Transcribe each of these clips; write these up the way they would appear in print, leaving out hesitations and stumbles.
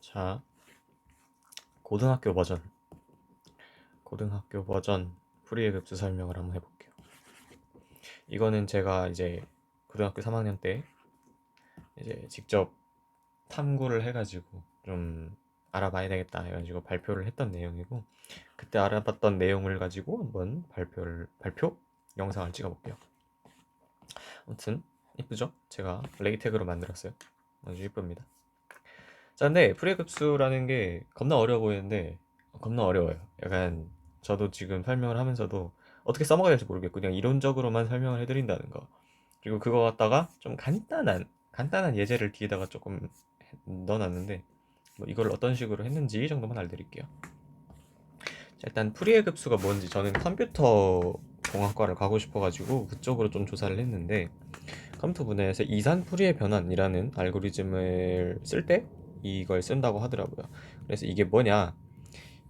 자, 고등학교 버전 풀이의 급수 설명을 한번 해볼게요. 이거는 제가 이제 고등학교 3학년 때 이제 직접 탐구를 해가지고 좀 알아봐야 되겠다 해가지고 발표를 했던 내용이고, 그때 알아봤던 내용을 가지고 한번 발표 영상을 찍어볼게요. 아무튼 이쁘죠? 제가 레이텍으로 만들었어요. 아주 이쁩니다. 자, 근데 풀이급수라는 게 겁나 어려워 보이는데 겁나 어려워요. 약간 저도 지금 설명을 하면서도 어떻게 써먹어야 될지 모르겠고 그냥 이론적으로만 설명을 해드린다는 거. 그리고 그거 갖다가 좀 간단한 예제를 뒤에다가 조금 넣어놨는데, 뭐 이걸 어떤 식으로 했는지 정도만 알려드릴게요. 자, 일단 풀이의 급수가 뭔지, 저는 컴퓨터 공학과를 가고 싶어가지고 그쪽으로 좀 조사를 했는데, 컴퓨터 분야에서 이산 풀이의 변환이라는 알고리즘을 쓸 때 이걸 쓴다고 하더라고요. 그래서 이게 뭐냐,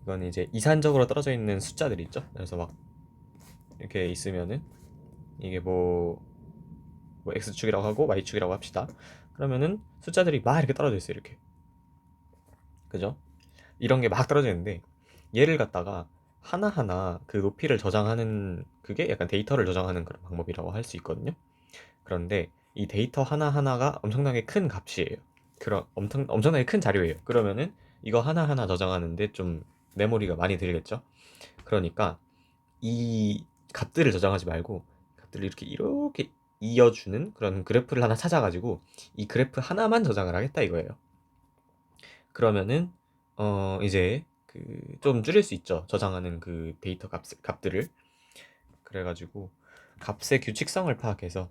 이건 이제 이산적으로 떨어져 있는 숫자들 있죠. 그래서 막 이렇게 있으면은 이게 뭐 x축이라고 하고 y축이라고 합시다. 그러면은 숫자들이 막 이렇게 떨어져 있어요. 이렇게, 그죠? 이런 게 막 떨어져 있는데, 얘를 갖다가 하나하나 그 높이를 저장하는, 그게 약간 데이터를 저장하는 그런 방법이라고 할 수 있거든요. 그런데 이 데이터 하나하나가 엄청나게 큰 값이에요. 그런 엄청나게 큰 자료예요. 그러면은 이거 하나하나 저장하는데 좀 메모리가 많이 들겠죠. 그러니까 이 값들을 저장하지 말고 값들을 이렇게 이어주는 그런 그래프를 하나 찾아가지고 이 그래프 하나만 저장을 하겠다 이거예요. 그러면은 이제 그 좀 줄일 수 있죠. 저장하는 그 데이터 값들을. 그래가지고 값의 규칙성을 파악해서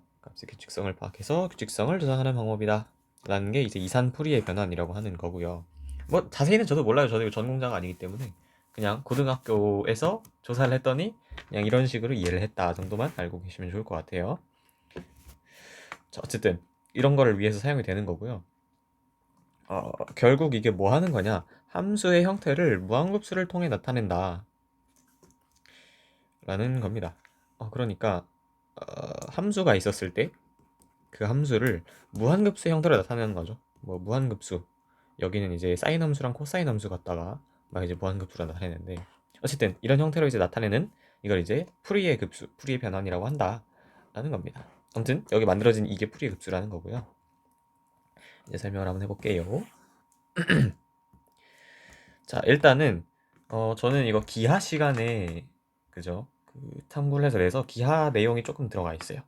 규칙성을 조작하는 방법이다 라는 게 이제 이산풀이의 변환이라고 하는 거고요. 뭐 자세히는 저도 몰라요. 저도 전공자가 아니기 때문에 그냥 고등학교에서 조사를 했더니 그냥 이런 식으로 이해를 했다 정도만 알고 계시면 좋을 것 같아요. 자, 어쨌든 이런 거를 위해서 사용이 되는 거고요. 결국 이게 뭐 하는 거냐, 함수의 형태를 무한급수를 통해 나타낸다 라는 겁니다. 그러니까 함수가 있었을 때 그 함수를 무한급수 형태로 나타내는 거죠. 뭐 무한급수, 여기는 이제 사인 함수랑 코사인 함수 갖다가 막 이제 무한급수로 나타내는데, 어쨌든 이런 형태로 이제 나타내는 이걸 이제 풀이의 급수, 풀이의 변환이라고 한다라는 겁니다. 아무튼 여기 만들어진 이게 풀이의 급수라는 거고요. 이제 설명을 한번 해볼게요. 자, 일단은 저는 이거 기하 시간에, 그죠? 그 탐구를 해서 내서 기하 내용이 조금 들어가 있어요.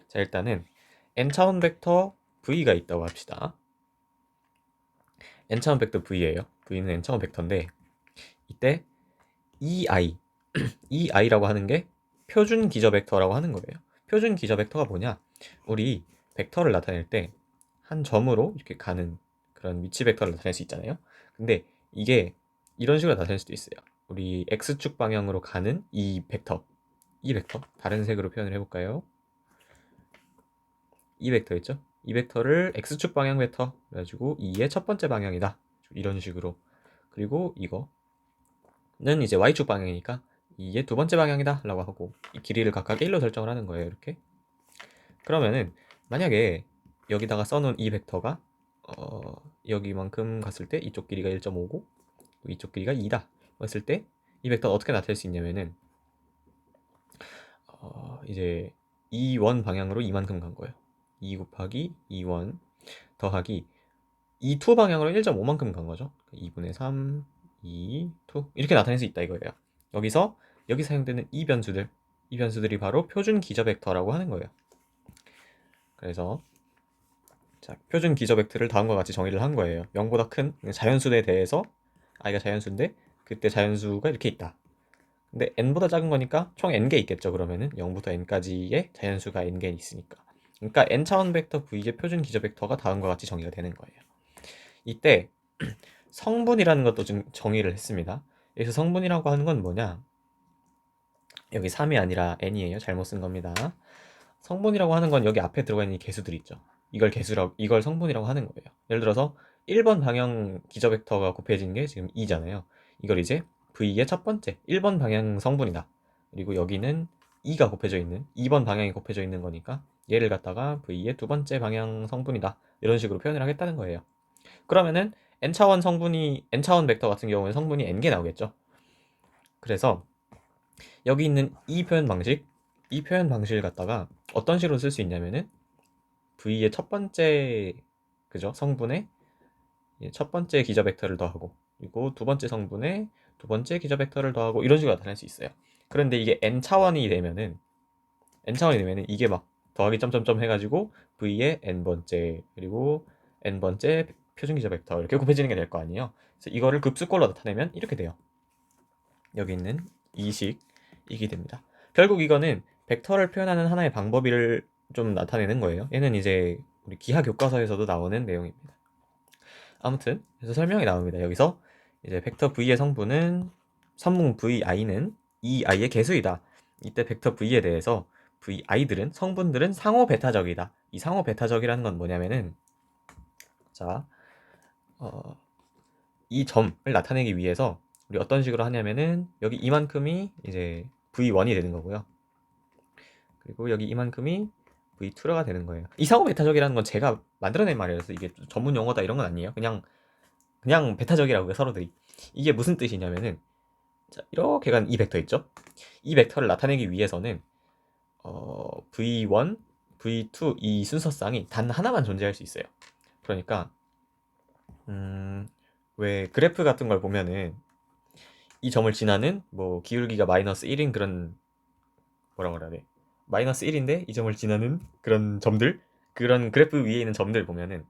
자, 일단은 n차원 벡터 v가 있다고 합시다. n차원 벡터 v예요. v는 n차원 벡터인데, 이때 ei ei라고 하는 게 표준 기저 벡터라고 하는 거예요. 표준 기저 벡터가 뭐냐? 우리 벡터를 나타낼 때 한 점으로 이렇게 가는 그런 위치 벡터를 나타낼 수 있잖아요. 근데 이게 이런 식으로 나타낼 수도 있어요. 우리 x축 방향으로 가는 이 벡터 다른 색으로 표현을 해볼까요? 이 벡터 있죠? 이 벡터를 x축 방향 벡터 그래가지고 2의 첫 번째 방향이다, 이런 식으로. 그리고 이거는 이제 y축 방향이니까 2의 두 번째 방향이다 라고 하고, 이 길이를 각각 1로 설정을 하는 거예요. 이렇게. 그러면은 만약에 여기다가 써놓은 이 벡터가 여기만큼 갔을 때 이쪽 길이가 1.5고 이쪽 길이가 2다 했을 때 이 벡터는 어떻게 나타낼 수 있냐면은 이제 2원 방향으로 이만큼 간 거예요. 2 곱하기 2원 더하기 2, 2 방향으로 1.5만큼 간 거죠. 2분의 3, 2, 2 이렇게 나타낼 수 있다 이거예요. 여기 사용되는 이 변수들이 바로 표준 기저 벡터라고 하는 거예요. 그래서 자, 표준 기저 벡터를 다음과 같이 정의를 한 거예요. 0보다 큰 자연수에 대해서 i가 자연수인데 그때 자연수가 이렇게 있다. 근데 n보다 작은 거니까 총 n개 있겠죠. 그러면은 0부터 n까지의 자연수가 n개 있으니까. 그러니까 n차원 벡터 v의 표준 기저 벡터가 다음과 같이 정의가 되는 거예요. 이때 성분이라는 것도 좀 정의를 했습니다. 여기서 성분이라고 하는 건 뭐냐? 여기 3이 아니라 n이에요. 잘못 쓴 겁니다. 성분이라고 하는 건 여기 앞에 들어가 있는 이 개수들 있죠. 이걸 성분이라고 하는 거예요. 예를 들어서 1번 방향 기저 벡터가 곱해진 게 지금 2잖아요. 이걸 이제 V의 첫 번째 1번 방향 성분이다. 그리고 여기는 2가 곱해져 있는 2번 방향이 곱해져 있는 거니까 얘를 갖다가 V의 두 번째 방향 성분이다. 이런 식으로 표현을 하겠다는 거예요. 그러면은 n차원 성분이 n차원 벡터 같은 경우는 성분이 n개 나오겠죠. 그래서 여기 있는 이 표현 방식을 갖다가 어떤 식으로 쓸 수 있냐면은 V의 첫 번째 그죠 성분에 첫 번째 기저 벡터를 더하고 그리고 두 번째 성분에 두 번째 기저 벡터를 더하고 이런 식으로 나타낼 수 있어요. 그런데 이게 n차원이 되면은 이게 막 더하기 점점점 해가지고 V의 n번째 그리고 n번째 표준 기저 벡터 이렇게 곱해지는 게 될 거 아니에요. 그래서 이거를 급수꼴로 나타내면 이렇게 돼요. 여기 있는 이식이 됩니다. 결국 이거는 벡터를 표현하는 하나의 방법을 좀 나타내는 거예요. 얘는 이제 우리 기하 교과서에서도 나오는 내용입니다. 아무튼 그래서 설명이 나옵니다. 여기서 이제 벡터 V의 성분은 선분 VI는 이 I의 개수이다. 이때 벡터 V에 대해서 VI들은 성분들은 상호 베타적이다. 이 상호 베타적이라는 건 뭐냐면은 자, 이 점을 나타내기 위해서 우리 어떤 식으로 하냐면은 여기 이만큼이 이제 V1이 되는 거고요. 그리고 여기 이만큼이 V2가 되는 거예요. 이 상호 베타적이라는 건 제가 만들어낸 말이라서 이게 전문 용어다 이런 건 아니에요. 그냥 베타적이라고요, 서로들이. 이게 무슨 뜻이냐면은 자, 이렇게 간 이 벡터 있죠? 이 벡터를 나타내기 위해서는 V1, V2 이 순서쌍이 단 하나만 존재할 수 있어요. 그러니까 왜 그래프 같은 걸 보면은 이 점을 지나는 뭐 기울기가 마이너스 1인 그런 뭐라 그래야 돼? 마이너스 1인데 이 점을 지나는 그런 점들 그런 그래프 위에 있는 점들 보면은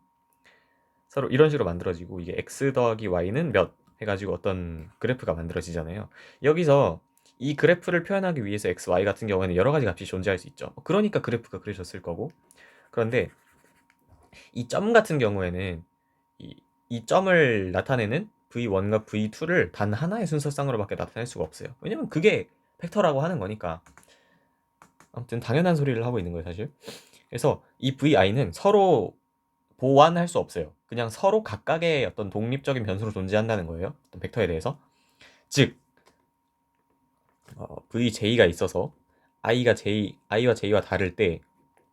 서로 이런 식으로 만들어지고 이게 x 더하기 y는 몇 해가지고 어떤 그래프가 만들어지잖아요. 여기서 이 그래프를 표현하기 위해서 x, y 같은 경우에는 여러 가지 값이 존재할 수 있죠. 그러니까 그래프가 그려졌을 거고. 그런데 이 점 같은 경우에는 이 점을 나타내는 v1과 v2를 단 하나의 순서쌍으로밖에 나타낼 수가 없어요. 왜냐면 그게 벡터라고 하는 거니까. 아무튼 당연한 소리를 하고 있는 거예요, 사실. 그래서 이 vi는 서로 보완할 수 없어요. 그냥 서로 각각의 어떤 독립적인 변수로 존재한다는 거예요. 어떤 벡터에 대해서. 즉 vj가 있어서 i와 j와 다를 때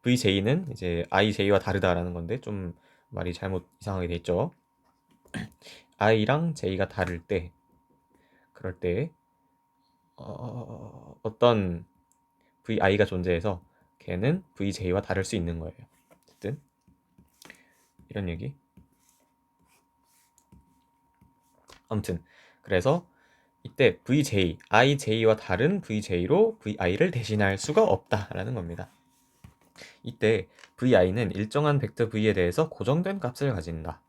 vj는 이제 ij와 다르다라는 건데 좀 말이 잘못 이상하게 돼 있죠. i랑 j가 다를 때 그럴 때 어떤 vi가 존재해서 걔는 vj와 다를 수 있는 거예요. 어쨌든 이런 얘기. 아무튼 그래서 이때 ij와 다른 vj로 vi를 대신할 수가 없다라는 겁니다. 이때 vi는 일정한 벡터 v에 대해서 고정된 값을 가진다.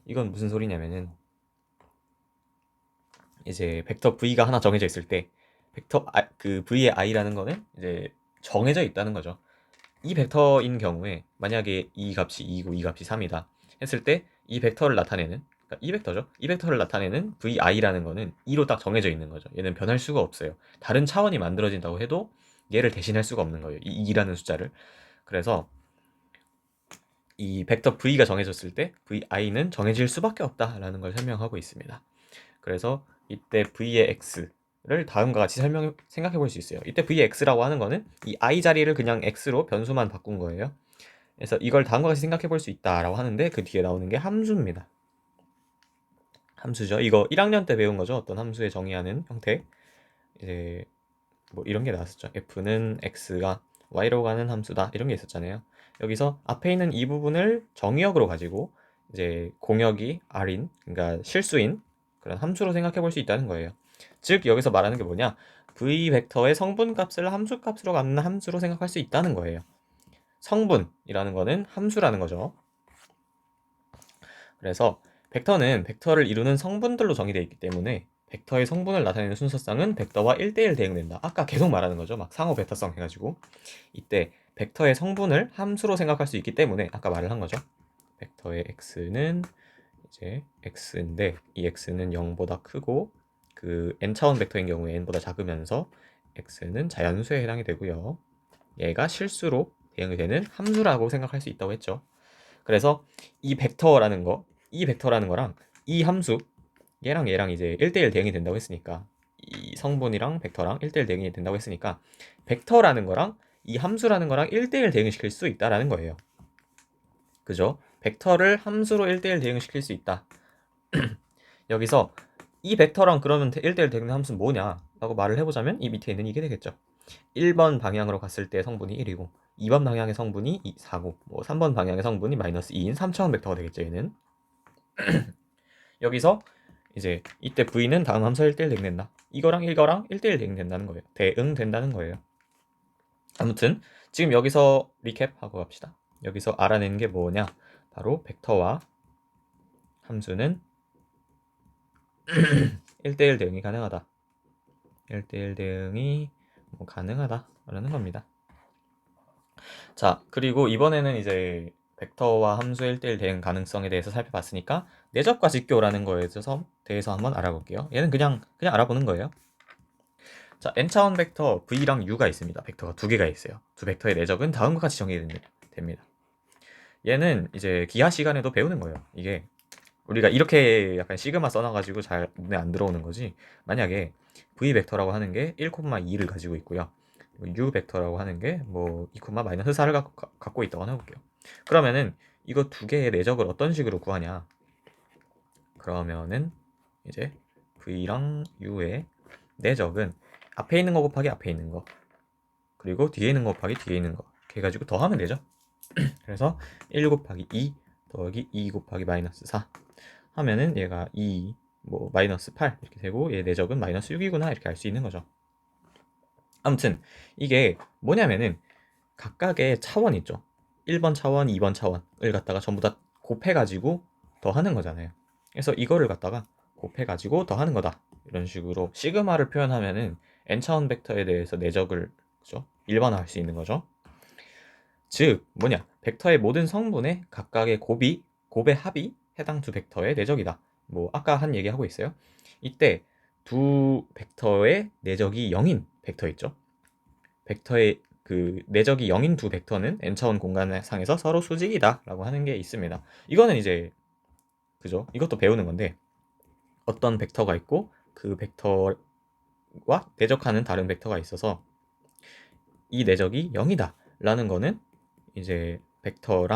이건 무슨 소리냐면은 이제 벡터 v가 하나 정해져 있을 때 그 v의 i라는 거는 이제 정해져 있다는 거죠. 이 벡터인 경우에 만약에 이 값이 2고 이 값이 3이다 했을 때 이 벡터를 나타내는 그러니까 이 벡터죠. 이 벡터를 나타내는 vi라는 거는 2로 딱 정해져 있는 거죠. 얘는 변할 수가 없어요. 다른 차원이 만들어진다고 해도 얘를 대신할 수가 없는 거예요. 이 2라는 숫자를. 그래서 이 벡터 v가 정해졌을 때 vi는 정해질 수밖에 없다라는 걸 설명하고 있습니다. 그래서 이때 v의 x를 다음과 같이 생각해 볼 수 있어요. 이때 v의 x라고 하는 거는 이 i 자리를 그냥 x로 변수만 바꾼 거예요. 그래서 이걸 다음과 같이 생각해 볼 수 있다라고 하는데 그 뒤에 나오는 게 함수입니다. 함수죠. 이거 1학년 때 배운 거죠. 어떤 함수의 정의하는 형태. 이제 뭐 이런 게 나왔었죠. f는 x가 y로 가는 함수다. 이런 게 있었잖아요. 여기서 앞에 있는 이 부분을 정의역으로 가지고 이제 공역이 r인, 그러니까 실수인 그런 함수로 생각해 볼 수 있다는 거예요. 즉 여기서 말하는 게 뭐냐? v 벡터의 성분값을 함수값으로 갖는 함수로 생각할 수 있다는 거예요. 성분이라는 거는 함수라는 거죠. 그래서 벡터는 벡터를 이루는 성분들로 정의되어 있기 때문에 벡터의 성분을 나타내는 순서쌍은 벡터와 1대1 대응된다. 아까 계속 말하는 거죠. 막 상호 베타성 해가지고 이때 벡터의 성분을 함수로 생각할 수 있기 때문에 아까 말을 한 거죠. 벡터의 x는 이제 x인데 이 x는 0보다 크고 그 n차원 벡터인 경우에 n보다 작으면서 x는 자연수에 해당이 되고요. 얘가 실수로 대응이 되는 함수라고 생각할 수 있다고 했죠. 그래서 이 벡터라는 거랑 이 함수 얘랑 이제 1대1 대응이 된다고 했으니까 이 성분이랑 벡터랑 1대1 대응이 된다고 했으니까 벡터라는 거랑 이 함수라는 거랑 1대1 대응을 시킬 수 있다라는 거예요. 그죠? 벡터를 함수로 1대1 대응을 시킬 수 있다. 여기서 이 벡터랑 그러면 1대1 되는 함수는 뭐냐 라고 말을 해보자면 이 밑에 있는 이게 되겠죠. 1번 방향으로 갔을 때 성분이 1이고 2번 방향의 성분이 4고 뭐 3번 방향의 성분이 마이너스 2인 3차원 벡터가 되겠죠. 얘는 여기서 이제 이때 v는 다음 함수와 1대1 대응된다. 이거랑 이거랑 1대1 대응된다는 거예요. 대응된다는 거예요. 아무튼 지금 여기서 리캡하고 갑시다. 여기서 알아내는 게 뭐냐? 바로 벡터와 함수는 1대1 대응이 가능하다. 1대1 대응이 뭐 가능하다라는 겁니다. 자, 그리고 이번에는 이제 벡터와 함수의 1대1 대응 가능성에 대해서 살펴봤으니까 내적과 직교라는 거에 대해서 한번 알아볼게요. 얘는 그냥 알아보는 거예요. 자, n차원 벡터 v랑 u가 있습니다. 벡터가 두 개가 있어요. 두 벡터의 내적은 다음과 같이 정의됩니다. 얘는 이제 기하 시간에도 배우는 거예요. 이게 우리가 이렇게 약간 시그마 써놔가지고 잘 눈에 안 들어오는 거지. 만약에 v 벡터라고 하는 게 1,2를 가지고 있고요. u 벡터라고 하는 게 뭐 2,-4를 갖고 있다고 해볼게요. 그러면은 이거 두 개의 내적을 어떤 식으로 구하냐? 그러면은 이제 v랑 u의 내적은 앞에 있는 거 곱하기 앞에 있는 거 그리고 뒤에 있는 거 곱하기 뒤에 있는 거 이렇게 해가지고 더하면 되죠. 그래서 1 곱하기 2 더하기 2 곱하기 마이너스 4 하면은 얘가 2, 뭐 마이너스 8 이렇게 되고 얘 내적은 마이너스 6이구나 이렇게 알 수 있는 거죠. 아무튼 이게 뭐냐면은 각각의 차원 있죠. 1번 차원, 2번 차원을 갖다가 전부 다 곱해가지고 더하는 거잖아요. 그래서 이거를 갖다가 곱해가지고 더하는 거다. 이런 식으로 시그마를 표현하면은 n차원 벡터에 대해서 내적을 그죠? 일반화할 수 있는 거죠. 즉 뭐냐? 벡터의 모든 성분의 각각의 곱의 합이 해당 두 벡터의 내적이다. 뭐 아까 한 얘기 하고 있어요. 이때 두 벡터의 내적이 0인 벡터 있죠. 벡터의 그 내적이 0인 두 벡터는 n차원 공간상에서 서로 수직이다 라고 하는 게 있습니다. 이거는 이제 그죠? 이것도 배우는 건데 어떤 벡터가 있고 그 벡터와 내적하는 다른 벡터가 있어서 이 내적이 0이다 라는 거는 이제 벡터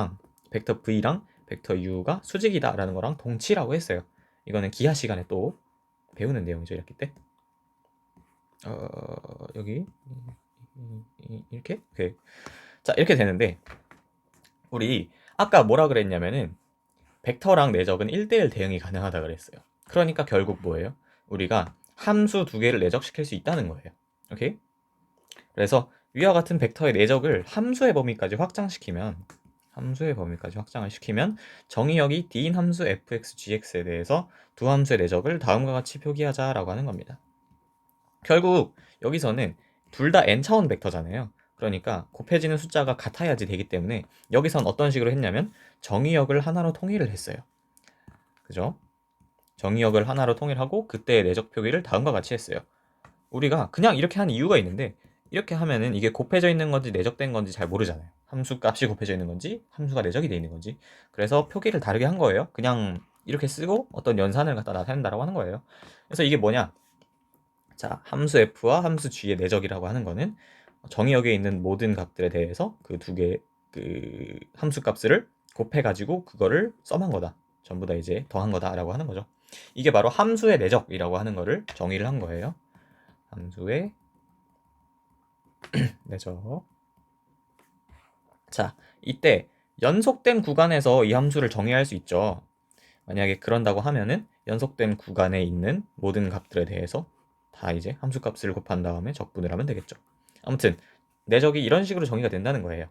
v랑 벡터 u가 수직이다 라는 거랑 동치라고 했어요. 이거는 기하 시간에 또 배우는 내용이죠. 이렇게 때 여기 이렇게 오케이. 자 이렇게 되는데 우리 아까 뭐라 그랬냐면은 벡터랑 내적은 1대1 대응이 가능하다 그랬어요. 그러니까 결국 뭐예요? 우리가 함수 두 개를 내적시킬 수 있다는 거예요. 오케이? 그래서 위와 같은 벡터의 내적을 함수의 범위까지 확장시키면 확장을 시키면 정의역이 D인 함수 fx, gx에 대해서 두 함수의 내적을 다음과 같이 표기하자라고 하는 겁니다. 결국 여기서는 둘 다 n차원 벡터잖아요. 그러니까 곱해지는 숫자가 같아야지 되기 때문에 여기선 어떤 식으로 했냐면 정의역을 하나로 통일을 했어요. 그죠? 정의역을 하나로 통일하고 그때의 내적 표기를 다음과 같이 했어요. 우리가 그냥 이렇게 한 이유가 있는데 이렇게 하면은 이게 곱해져 있는 건지 내적된 건지 잘 모르잖아요. 함수 값이 곱해져 있는 건지 함수가 내적이 돼 있는 건지. 그래서 표기를 다르게 한 거예요. 그냥 이렇게 쓰고 어떤 연산을 갖다 나타낸다라고 하는 거예요. 그래서 이게 뭐냐? 자, 함수 f와 함수 g의 내적이라고 하는 거는 정의역에 있는 모든 값들에 대해서 그 두 개 그 함수 값을 곱해가지고 그거를 썸한 거다. 전부 다 이제 더한 거다라고 하는 거죠. 이게 바로 함수의 내적이라고 하는 거를 정의를 한 거예요. 함수의 내적. 자, 이때 연속된 구간에서 이 함수를 정의할 수 있죠. 만약에 그런다고 하면은 연속된 구간에 있는 모든 값들에 대해서 다 이제 함수 값을 곱한 다음에 적분을 하면 되겠죠. 아무튼 내적이 이런 식으로 정의가 된다는 거예요.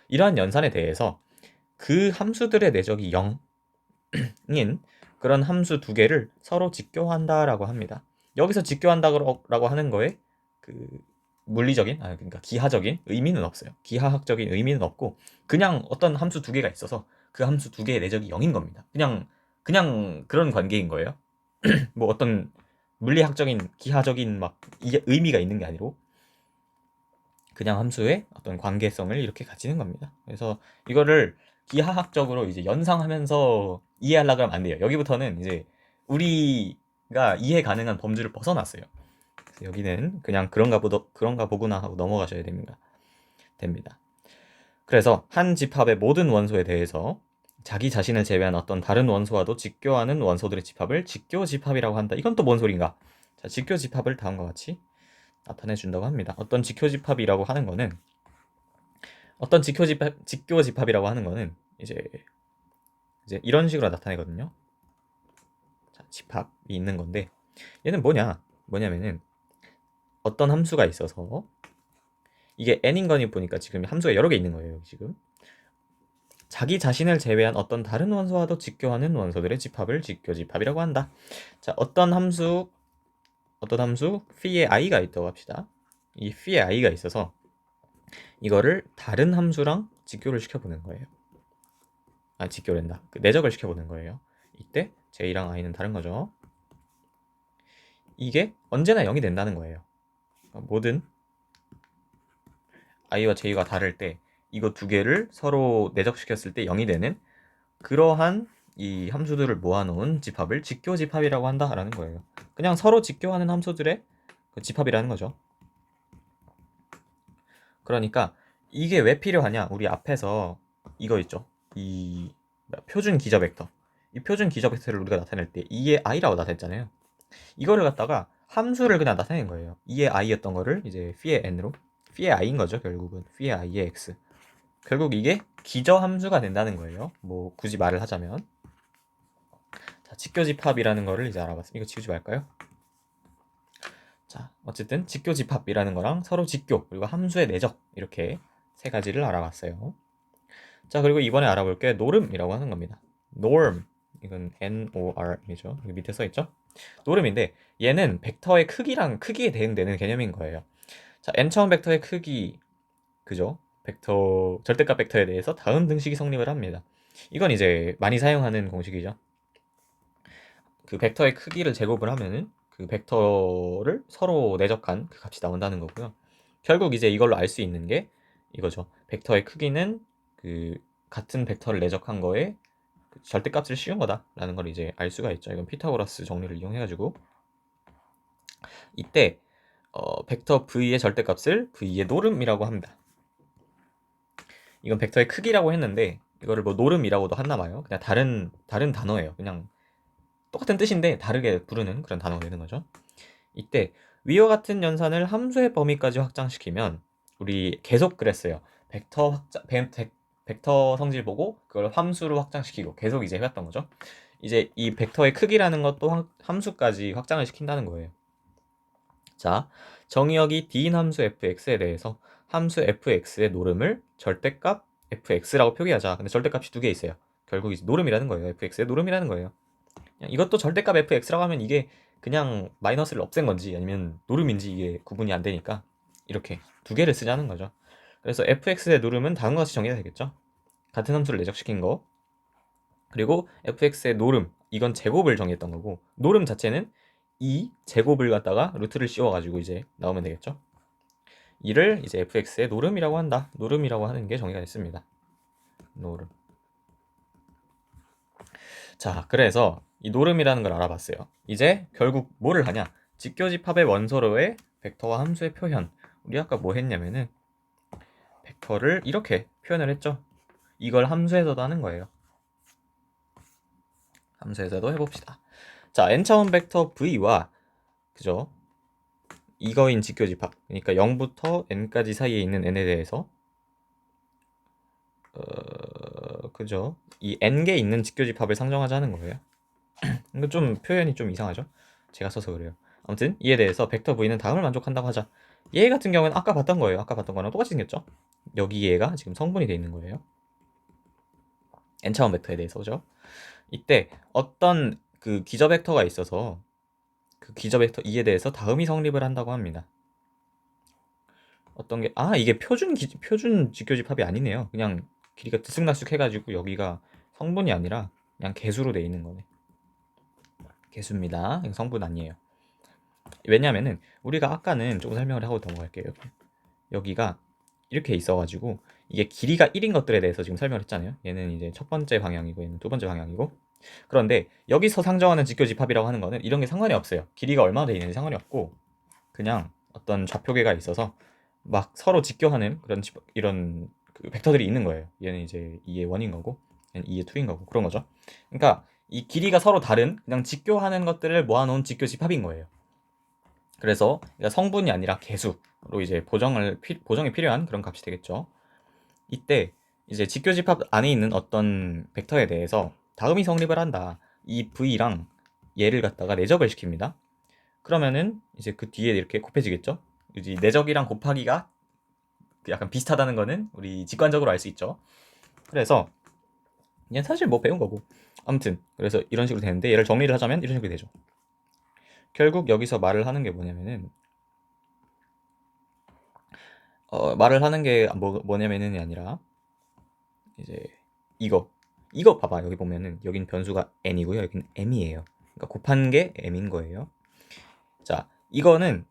이러한 연산에 대해서 그 함수들의 내적이 0인 그런 함수 두 개를 서로 직교한다라고 합니다. 여기서 직교한다라고 하는 거에 그 물리적인, 그러니까 기하적인 의미는 없어요. 기하학적인 의미는 없고 그냥 어떤 함수 두 개가 있어서 그 함수 두 개의 내적이 0인 겁니다. 그냥 그런 관계인 거예요. 뭐 어떤 물리학적인 기하적인 막 이게 의미가 있는 게 아니고 그냥 함수의 어떤 관계성을 이렇게 가지는 겁니다. 그래서 이거를 기하학적으로 이제 연상하면서 이해하려고 하면 안 돼요. 여기부터는 이제 우리가 이해 가능한 범주를 벗어났어요. 그래서 여기는 그냥 그런가 보구나 하고 넘어가셔야 됩니다. 그래서 한 집합의 모든 원소에 대해서 자기 자신을 제외한 어떤 다른 원소와도 직교하는 원소들의 집합을 직교집합이라고 한다. 이건 또 뭔 소린가? 자, 직교집합을 다음과 같이 나타내 준다고 합니다. 어떤 직교집합이라고 하는 거는 직교집합이라고 하는 거는 이제 이런 식으로 나타내거든요. 자, 집합이 있는 건데 얘는 뭐냐면은 어떤 함수가 있어서 이게 n인 거니 보니까 지금 함수가 여러 개 있는 거예요. 지금 자기 자신을 제외한 어떤 다른 원소와도 직교하는 원소들의 집합을 직교집합이라고 한다. 자, 어떤 함수 phi의 i가 있다고 합시다. 이 phi의 i가 있어서 이거를 다른 함수랑 직교를 시켜보는 거예요. 직교된다. 내적을 시켜보는 거예요. 이때 j랑 i는 다른 거죠. 이게 언제나 0이 된다는 거예요. 모든 i와 j가 다를 때 이거 두 개를 서로 내적시켰을 때 0이 되는 그러한 이 함수들을 모아놓은 집합을 직교집합이라고 한다라는 거예요. 그냥 서로 직교하는 함수들의 그 집합이라는 거죠. 그러니까 이게 왜 필요하냐? 우리 앞에서 이거 있죠. 이 표준 기저 벡터. 이 표준 기저 벡터를 우리가 나타낼 때 2의 i라고 나타냈잖아요. 이거를 갖다가 함수를 그냥 나타낸 거예요. 2의 i였던 거를 이제 phi의 n으로 phi의 i인 거죠. 결국은 phi의 i의 x. 결국 이게 기저 함수가 된다는 거예요. 뭐 굳이 말을 하자면. 자, 직교집합이라는 거를 이제 알아봤습니다. 이거 지우지 말까요? 자, 어쨌든 직교집합이라는 거랑 서로 직교 그리고 함수의 내적 이렇게 세 가지를 알아봤어요. 자, 그리고 이번에 알아볼 게 노름이라고 하는 겁니다. norm 이건 NOR이죠. 여기 밑에 써 있죠. 노름인데 얘는 벡터의 크기랑 크기에 대응되는 개념인 거예요. 자, n차원 벡터의 크기 그죠? 벡터 절대값 벡터에 대해서 다음 등식이 성립을 합니다. 이건 이제 많이 사용하는 공식이죠. 그 벡터의 크기를 제곱을 하면은 그 벡터를 서로 내적한 그 값이 나온다는 거고요. 결국 이제 이걸로 알 수 있는 게 이거죠. 벡터의 크기는 그 같은 벡터를 내적한 거에 그 절대값을 씌운 거다라는 걸 이제 알 수가 있죠. 이건 피타고라스 정리를 이용해가지고 이때 벡터 v의 절대값을 v의 노름이라고 합니다. 이건 벡터의 크기라고 했는데 이거를 뭐 노름이라고도 하나 봐요. 그냥 다른 단어예요. 그냥 똑같은 뜻인데 다르게 부르는 그런 단어가 되는 거죠. 이때 위와 같은 연산을 함수의 범위까지 확장시키면 우리 계속 그랬어요. 벡터 성질 보고 그걸 함수로 확장시키고 계속 이제 해왔던 거죠. 이제 이 벡터의 크기라는 것도 함수까지 확장을 시킨다는 거예요. 자, 정의역이 D인 함수 fx에 대해서 함수 fx의 노름을 절대값 fx라고 표기하자. 근데 절대값이 두 개 있어요. 결국 이제 노름이라는 거예요. fx의 노름이라는 거예요. 이것도 절대값 fx라고 하면 이게 그냥 마이너스를 없앤 건지 아니면 노름인지 이게 구분이 안 되니까 이렇게 두 개를 쓰자는 거죠. 그래서 fx의 노름은 다음과 같이 정의가 되겠죠. 같은 함수를 내적시킨 거 그리고 fx의 노름 이건 제곱을 정의했던 거고 노름 자체는 이 제곱을 갖다가 루트를 씌워가지고 이제 나오면 되겠죠. 이를 이제 fx의 노름이라고 한다. 노름이라고 하는 게 정의가 됐습니다. 노름. 자, 그래서 이 노름이라는 걸 알아봤어요. 이제 결국 뭐를 하냐? 직교집합의 원소로의 벡터와 함수의 표현. 우리 아까 뭐 했냐면은 벡터를 이렇게 표현을 했죠. 이걸 함수에서도 하는 거예요. 함수에서도 해봅시다. 자, n차원 벡터 v와 그죠? 이거인 직교집합. 그러니까 0부터 n까지 사이에 있는 n에 대해서 그죠? 이 n개 있는 직교집합을 상정하자는 거예요. 이거 좀 표현이 좀 이상하죠? 제가 써서 그래요. 아무튼 이에 대해서 벡터 v는 다음을 만족한다고 하자. 얘 같은 경우는 아까 봤던 거예요. 아까 봤던 거랑 똑같이 생겼죠? 여기 얘가 지금 성분이 돼 있는 거예요. n차원 벡터에 대해서 그죠? 이때 어떤 그 기저 벡터가 있어서 그 기저 벡터 2에 대해서 다음이 성립을 한다고 합니다. 어떤 게 이게 표준 직교집합이 아니네요. 그냥 길이가 들쑥날쑥 해가지고 여기가 성분이 아니라 그냥 개수로 돼 있는 거네. 개수입니다. 성분 아니에요. 왜냐면은 우리가 아까는 조금 설명을 하고 넘어갈게요. 여기가 이렇게 있어가지고 이게 길이가 1인 것들에 대해서 지금 설명을 했잖아요. 얘는 이제 첫 번째 방향이고 얘는 두 번째 방향이고 그런데 여기서 상정하는 직교집합이라고 하는 거는 이런 게 상관이 없어요. 길이가 얼마나 돼 있는지 상관이 없고 그냥 어떤 좌표계가 있어서 막 서로 직교하는 그런 이런 그 벡터들이 있는 거예요. 얘는 이제 2의 원인 거고 2의 2인 거고 그런 거죠. 그러니까 이 길이가 서로 다른 그냥 직교하는 것들을 모아놓은 직교 집합인 거예요. 그래서 성분이 아니라 개수로 이제 보정이 필요한 그런 값이 되겠죠. 이때 이제 직교 집합 안에 있는 어떤 벡터에 대해서 다음이 성립을 한다. 이 v랑 얘를 갖다가 내적을 시킵니다. 그러면은 이제 그 뒤에 이렇게 곱해지겠죠. 이제 내적이랑 곱하기가 약간 비슷하다는 거는 우리 직관적으로 알 수 있죠. 그래서 얘는 사실 뭐 배운 거고 아무튼 그래서 이런 식으로 되는데 얘를 정리를 하자면 이런 식으로 되죠. 결국 여기서 말을 하는 게 뭐냐면은 말을 하는 게 뭐냐면은이 아니라 이제 이거 봐봐. 여기 보면은 여긴 변수가 n이고요. 여긴 m이에요. 그러니까 곱한 게 m인 거예요. 자, 이거는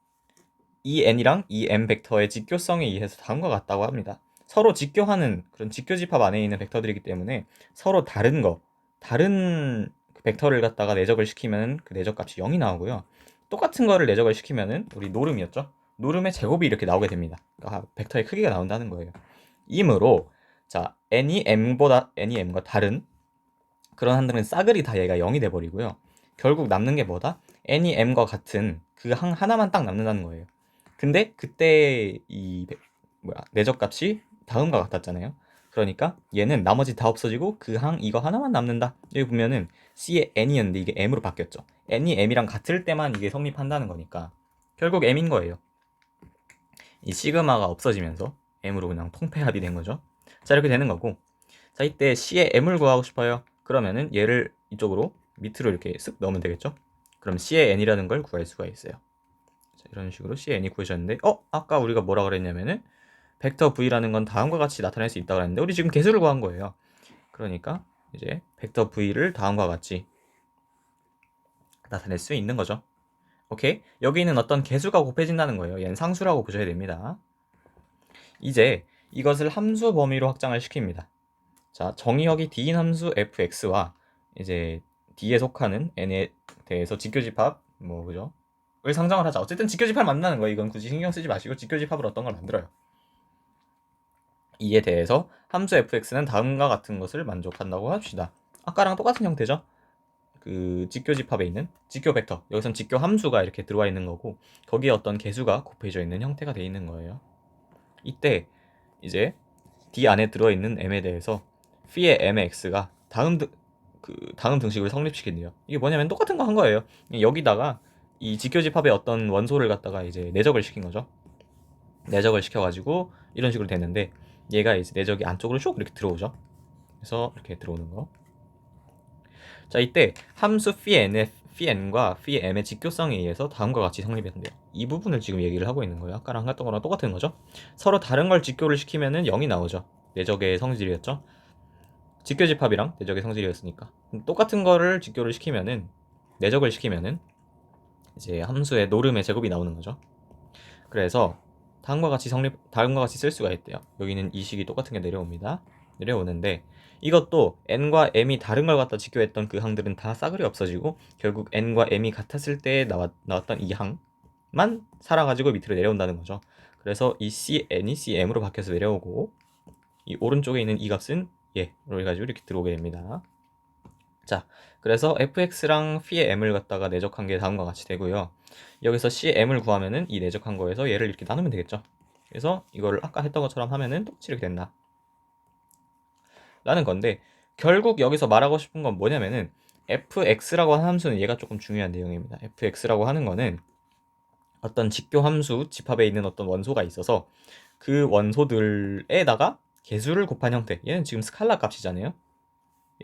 이 n이랑 이 m 벡터의 직교성에 의해서 다음과 같다고 합니다. 서로 직교하는 그런 직교 집합 안에 있는 벡터들이기 때문에 서로 다른 그 벡터를 갖다가 내적을 시키면 그 내적 값이 0이 나오고요. 똑같은 거를 내적을 시키면은 우리 노름이었죠. 노름의 제곱이 이렇게 나오게 됩니다. 그러니까 벡터의 크기가 나온다는 거예요. 이므로 자 n이 m과 다른 그런 한들은 싸그리 다 얘가 0이 돼버리고요. 결국 남는 게 뭐다? n이 m과 같은 그 하나만 딱 남는다는 거예요. 근데 그때 이 내적 값이 다음과 같았잖아요. 그러니까 얘는 나머지 다 없어지고 그 이거 하나만 남는다. 여기 보면은 c의 n이었는데 이게 m으로 바뀌었죠. n이 m이랑 같을 때만 이게 성립한다는 거니까 결국 m인 거예요. 이 시그마가 없어지면서 m으로 그냥 통폐합이 된 거죠. 자, 이렇게 되는 거고, 자, 이때 c의 m을 구하고 싶어요. 그러면은 얘를 이쪽으로 밑으로 이렇게 쓱 넣으면 되겠죠. 그럼 c의 n이라는 걸 구할 수가 있어요. 자, 이런 식으로 c의 n이 구해졌는데 아까 우리가 뭐라 그랬냐면은 벡터 v라는 건 다음과 같이 나타낼 수 있다고 했는데 우리 지금 개수를 구한 거예요. 그러니까 이제 벡터 v를 다음과 같이 나타낼 수 있는 거죠. 오케이? 여기는 어떤 개수가 곱해진다는 거예요. 얘는 상수라고 보셔야 됩니다. 이제 이것을 함수 범위로 확장을 시킵니다. 자, 정의역이 D인 함수 fx와 이제 D에 속하는 n에 대해서 직교집합 그죠? 을 상정을 하자. 어쨌든 직교집합 만나는 거예요. 이건 굳이 신경 쓰지 마시고 직교집합을 어떤 걸 만들어요. 이에 대해서 함수 fx는 다음과 같은 것을 만족한다고 합시다. 아까랑 똑같은 형태죠. 그 직교집합에 있는 직교 벡터, 여기선 직교 함수가 이렇게 들어와 있는 거고 거기에 어떤 개수가 곱해져 있는 형태가 돼 있는 거예요. 이때 이제 D 안에 들어있는 m에 대해서 p의 m의 x가 다음 등식을 성립시킨대요. 이게 뭐냐면 똑같은 거 한 거예요. 여기다가 이 직교집합의 어떤 원소를 갖다가 이제 내적을 시킨 거죠. 내적을 시켜가지고 이런 식으로 됐는데 얘가 이제 내적이 안쪽으로 쭉 이렇게 들어오죠. 그래서 이렇게 들어오는 거. 자, 이때 함수 pn과 pm의 직교성에 의해서 다음과 같이 성립했는데요. 이 부분을 지금 얘기를 하고 있는 거예요. 아까랑 했던 거랑 똑같은 거죠. 서로 다른 걸 직교를 시키면은 0이 나오죠. 내적의 성질이었죠. 직교집합이랑 내적의 성질이었으니까 똑같은 거를 직교를 시키면은 내적을 시키면은 이제 함수의 노름의 제곱이 나오는 거죠. 그래서 다음과 같이 쓸 수가 있대요. 여기는 이 식이 똑같은 게 내려옵니다. 내려오는데 이것도 n과 m이 다른 걸 갖다 직교했던 그 항들은 다 싸그리 없어지고 결국 n과 m이 같았을 때 나왔던 이 항만 살아가지고 밑으로 내려온다는 거죠. 그래서 이 cn이 cm으로 바뀌어서 내려오고 이 오른쪽에 있는 이 값은 얘로 해가지고 이렇게 들어오게 됩니다. 자, 그래서 fx랑 p의 m을 갖다가 내적한 게 다음과 같이 되고요. 여기서 c의 m을 구하면은 이 내적한 거에서 얘를 이렇게 나누면 되겠죠. 그래서 이거를 아까 했던 것처럼 하면은 똑같이 이렇게 된다. 라는 건데 결국 여기서 말하고 싶은 건 뭐냐면은 fx라고 하는 함수는 얘가 조금 중요한 내용입니다. fx라고 하는 거는 어떤 직교 함수 집합에 있는 어떤 원소가 있어서 그 원소들에다가 개수를 곱한 형태. 얘는 지금 스칼라 값이잖아요.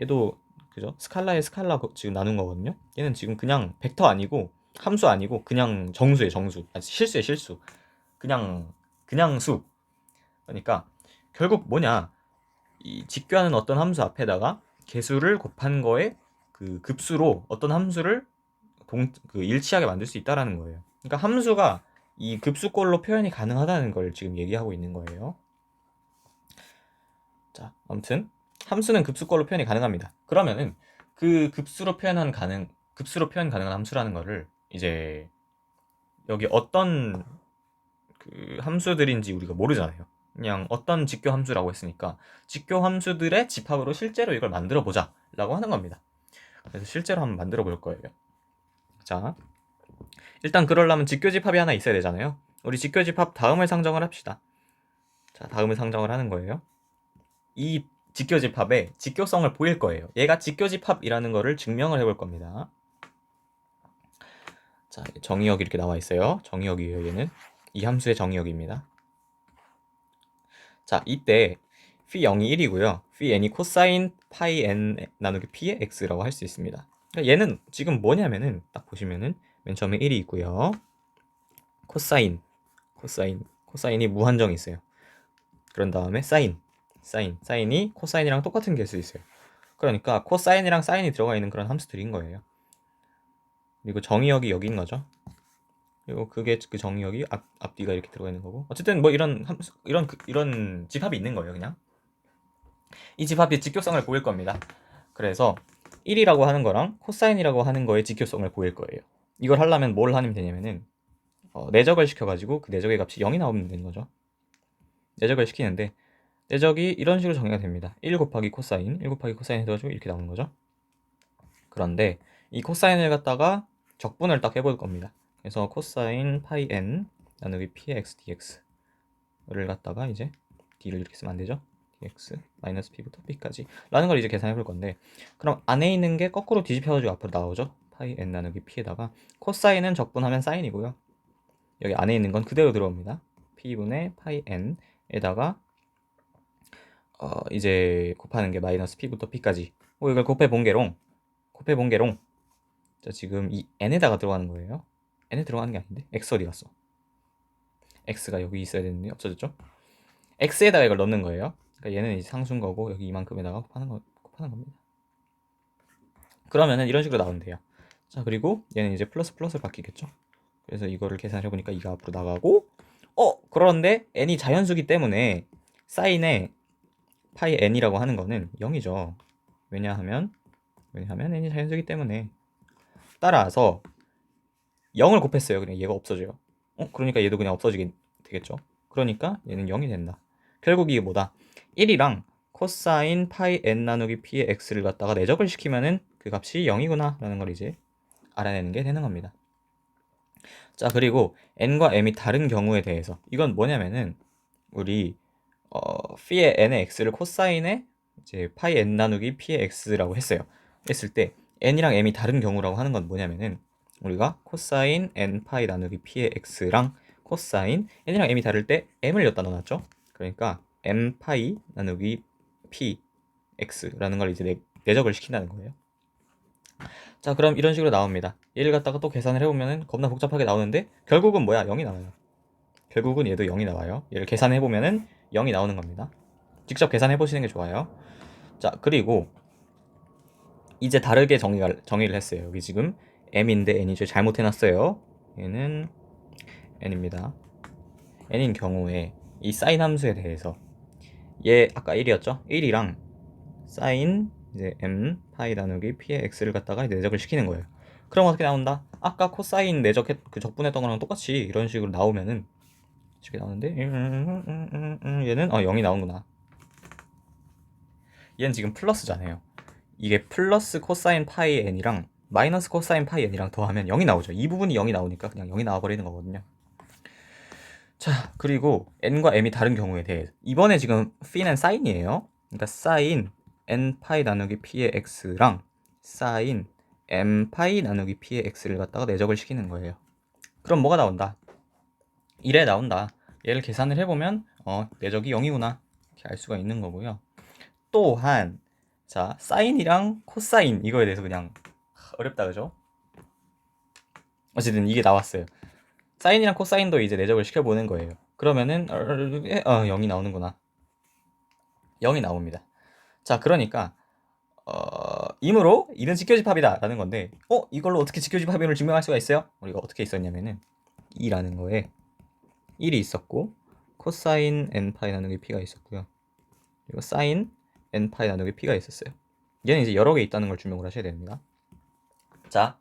얘도 그죠? 스칼라에 스칼라 지금 나눈 거거든요. 얘는 지금 그냥 벡터 아니고 함수 아니고 그냥 정수에 정수. 실수에 실수. 그냥 수. 그러니까 결국 뭐냐? 이 직교하는 어떤 함수 앞에다가 개수를 곱한 거에 그 급수로 어떤 함수를 일치하게 만들 수 있다라는 거예요. 그러니까 함수가 이 급수꼴로 표현이 가능하다는 걸 지금 얘기하고 있는 거예요. 자, 아무튼 함수는 급수꼴로 표현이 가능합니다. 그러면은 그 급수로 표현 가능한 함수라는 거를 이제 여기 어떤 그 함수들인지 우리가 모르잖아요. 그냥 어떤 직교 함수라고 했으니까 직교 함수들의 집합으로 실제로 이걸 만들어 보자 라고 하는 겁니다. 그래서 실제로 한번 만들어 볼 거예요. 자, 일단 그러려면 직교 집합이 하나 있어야 되잖아요. 우리 직교 집합 다음을 상정을 합시다. 자, 다음을 상정을 하는 거예요. 이 직교 집합의 직교성을 보일 거예요. 얘가 직교 집합이라는 거를 증명을 해볼 겁니다. 자, 정의역이 이렇게 나와 있어요. 정의역이에요, 얘는. 이 함수의 정의역입니다. 자, 이때 phi 0이 1이고요. phi n이 코사인 파이 n 나누기 p의 x라고 할 수 있습니다. 그러니까 얘는 지금 뭐냐면은 딱 보시면은 맨 처음에 1이 있고요. 코사인이 무한정이 있어요. 그런 다음에 사인이 코사인이랑 똑같은 개수 있어요. 그러니까 코사인이랑 사인이 들어가 있는 그런 함수들인 거예요. 그리고 정의역이 여기인 거죠. 그리고 그게 그 정의역이 앞뒤가 이렇게 들어가 있는 거고. 어쨌든 뭐 이런 함수, 이런 집합이 있는 거예요, 그냥. 이 집합이 직교성을 보일 겁니다. 그래서 1이라고 하는 거랑 코사인이라고 하는 거의 직교성을 보일 거예요. 이걸 하려면 뭘 하면 되냐면은 내적을 시켜가지고 그 내적의 값이 0이 나오면 되는 거죠. 내적을 시키는데 내적이 이런 식으로 정의가 됩니다. 1 곱하기 코사인 해가지고 이렇게 나오는 거죠. 그런데 이 코사인을 갖다가 적분을 딱 해볼 겁니다. 그래서 코사인 파이 n 나누기 px dx를 갖다가 이제 d를 이렇게 쓰면 안 되죠. dx 마이너스 p부터 p까지 라는 걸 이제 계산해 볼 건데, 그럼 안에 있는 게 거꾸로 뒤집혀가지고 앞으로 나오죠. 파이 n 나누기 p에다가 코사인은 적분하면 사인이고요. 여기 안에 있는 건 그대로 들어옵니다. p분의 파이 n에다가 이제 곱하는 게 마이너스 p부터 p까지. 이걸 곱해 본게롱. 자, 지금 이 n에다가 들어가는 거예요. n에 들어가는 게 아닌데 x 어디 갔어? x가 여기 있어야 되는데 없어졌죠? x에다가 이걸 넣는 거예요. 그러니까 얘는 이제 상수인 거고 여기 이만큼에다가 곱하는 겁니다. 그러면은 이런 식으로 나오면 돼요. 자, 그리고 얘는 이제 플러스로 바뀌겠죠. 그래서 이거를 계산해 보니까 2가 앞으로 나가고, 그런데 n이 자연수기 때문에 사인의 파이 n이라고 하는 거는 0이죠. 왜냐하면 n이 자연수기 때문에. 따라서 0을 곱했어요. 그냥 얘가 없어져요. 그러니까 얘도 그냥 없어지게 되겠죠. 그러니까 얘는 0이 된다. 결국 이게 뭐다? 1이랑 코사인 파이 n 나누기 p의 x를 갖다가 내적을 시키면은 그 값이 0이구나 라는 걸 이제 알아내는 게 되는 겁니다. 자, 그리고 n과 m이 다른 경우에 대해서 이건 뭐냐면은 우리 p의 n의 x를 코사인의 이제 파이 n 나누기 p의 x라고 했을 때 n이랑 m이 다른 경우라고 하는 건 뭐냐면은 우리가 코사인 n 파이 나누기 p의 x랑 코사인 n이랑 m이 다를 때 m을 여기다 넣어놨죠. 그러니까 m 파이 나누기 p x라는 걸 이제 내적을 시킨다는 거예요. 자, 그럼 이런 식으로 나옵니다. 얘를 갖다가 또 계산을 해보면은 겁나 복잡하게 나오는데 결국은 뭐야? 0이 나와요. 결국은 얘도 0이 나와요. 얘를 계산해보면은 0이 나오는 겁니다. 직접 계산해보시는 게 좋아요. 자, 그리고 이제 다르게 정의를 했어요. 여기 지금 m인데 n이 잘못 해놨어요. 얘는 n입니다. n인 경우에 이 사인 함수에 대해서 얘 아까 1이었죠? 1이랑 사인 이제 m 파이 나누기 p의 x를 갖다가 내적을 시키는 거예요. 그럼 어떻게 나온다? 아까 코사인 그 적분했던 거랑 똑같이 이런 식으로 나오면은 이렇게 나오는데 얘는 0이 나오는구나. 얘는 지금 플러스잖아요. 이게 플러스 코사인 파이 n이랑 마이너스 코사인 파이 n이랑 더하면 0이 나오죠. 이 부분이 0이 나오니까 그냥 0이 나와버리는 거거든요. 자, 그리고 n과 m이 다른 경우에 대해 이번에 지금 p는 사인이에요. 그러니까 사인 n 파이 나누기 p의 x랑 사인 m 파이 나누기 p의 x를 갖다가 내적을 시키는 거예요. 그럼 뭐가 나온다? 1에 나온다. 얘를 계산을 해보면 내적이 0이구나 이렇게 알 수가 있는 거고요. 또한 자, 사인이랑 코사인 이거에 대해서 그냥 어렵다, 그죠? 어쨌든 이게 나왔어요. 사인이랑 코사인도 이제 내적을 시켜보는 거예요. 그러면은 0이 나오는구나. 0이 나옵니다. 자, 그러니까 이므로 이는 직교집합이다 라는 건데 이걸로 어떻게 직교집합임을 증명할 수가 있어요? 우리가 어떻게 있었냐면은 2라는 거에 1이 있었고 코사인 n파이 나누기 p가 있었고요. 그리고 사인 n파이 나누기 p가 있었어요. 얘는 이제 여러 개 있다는 걸 증명을 하셔야 됩니다. 자,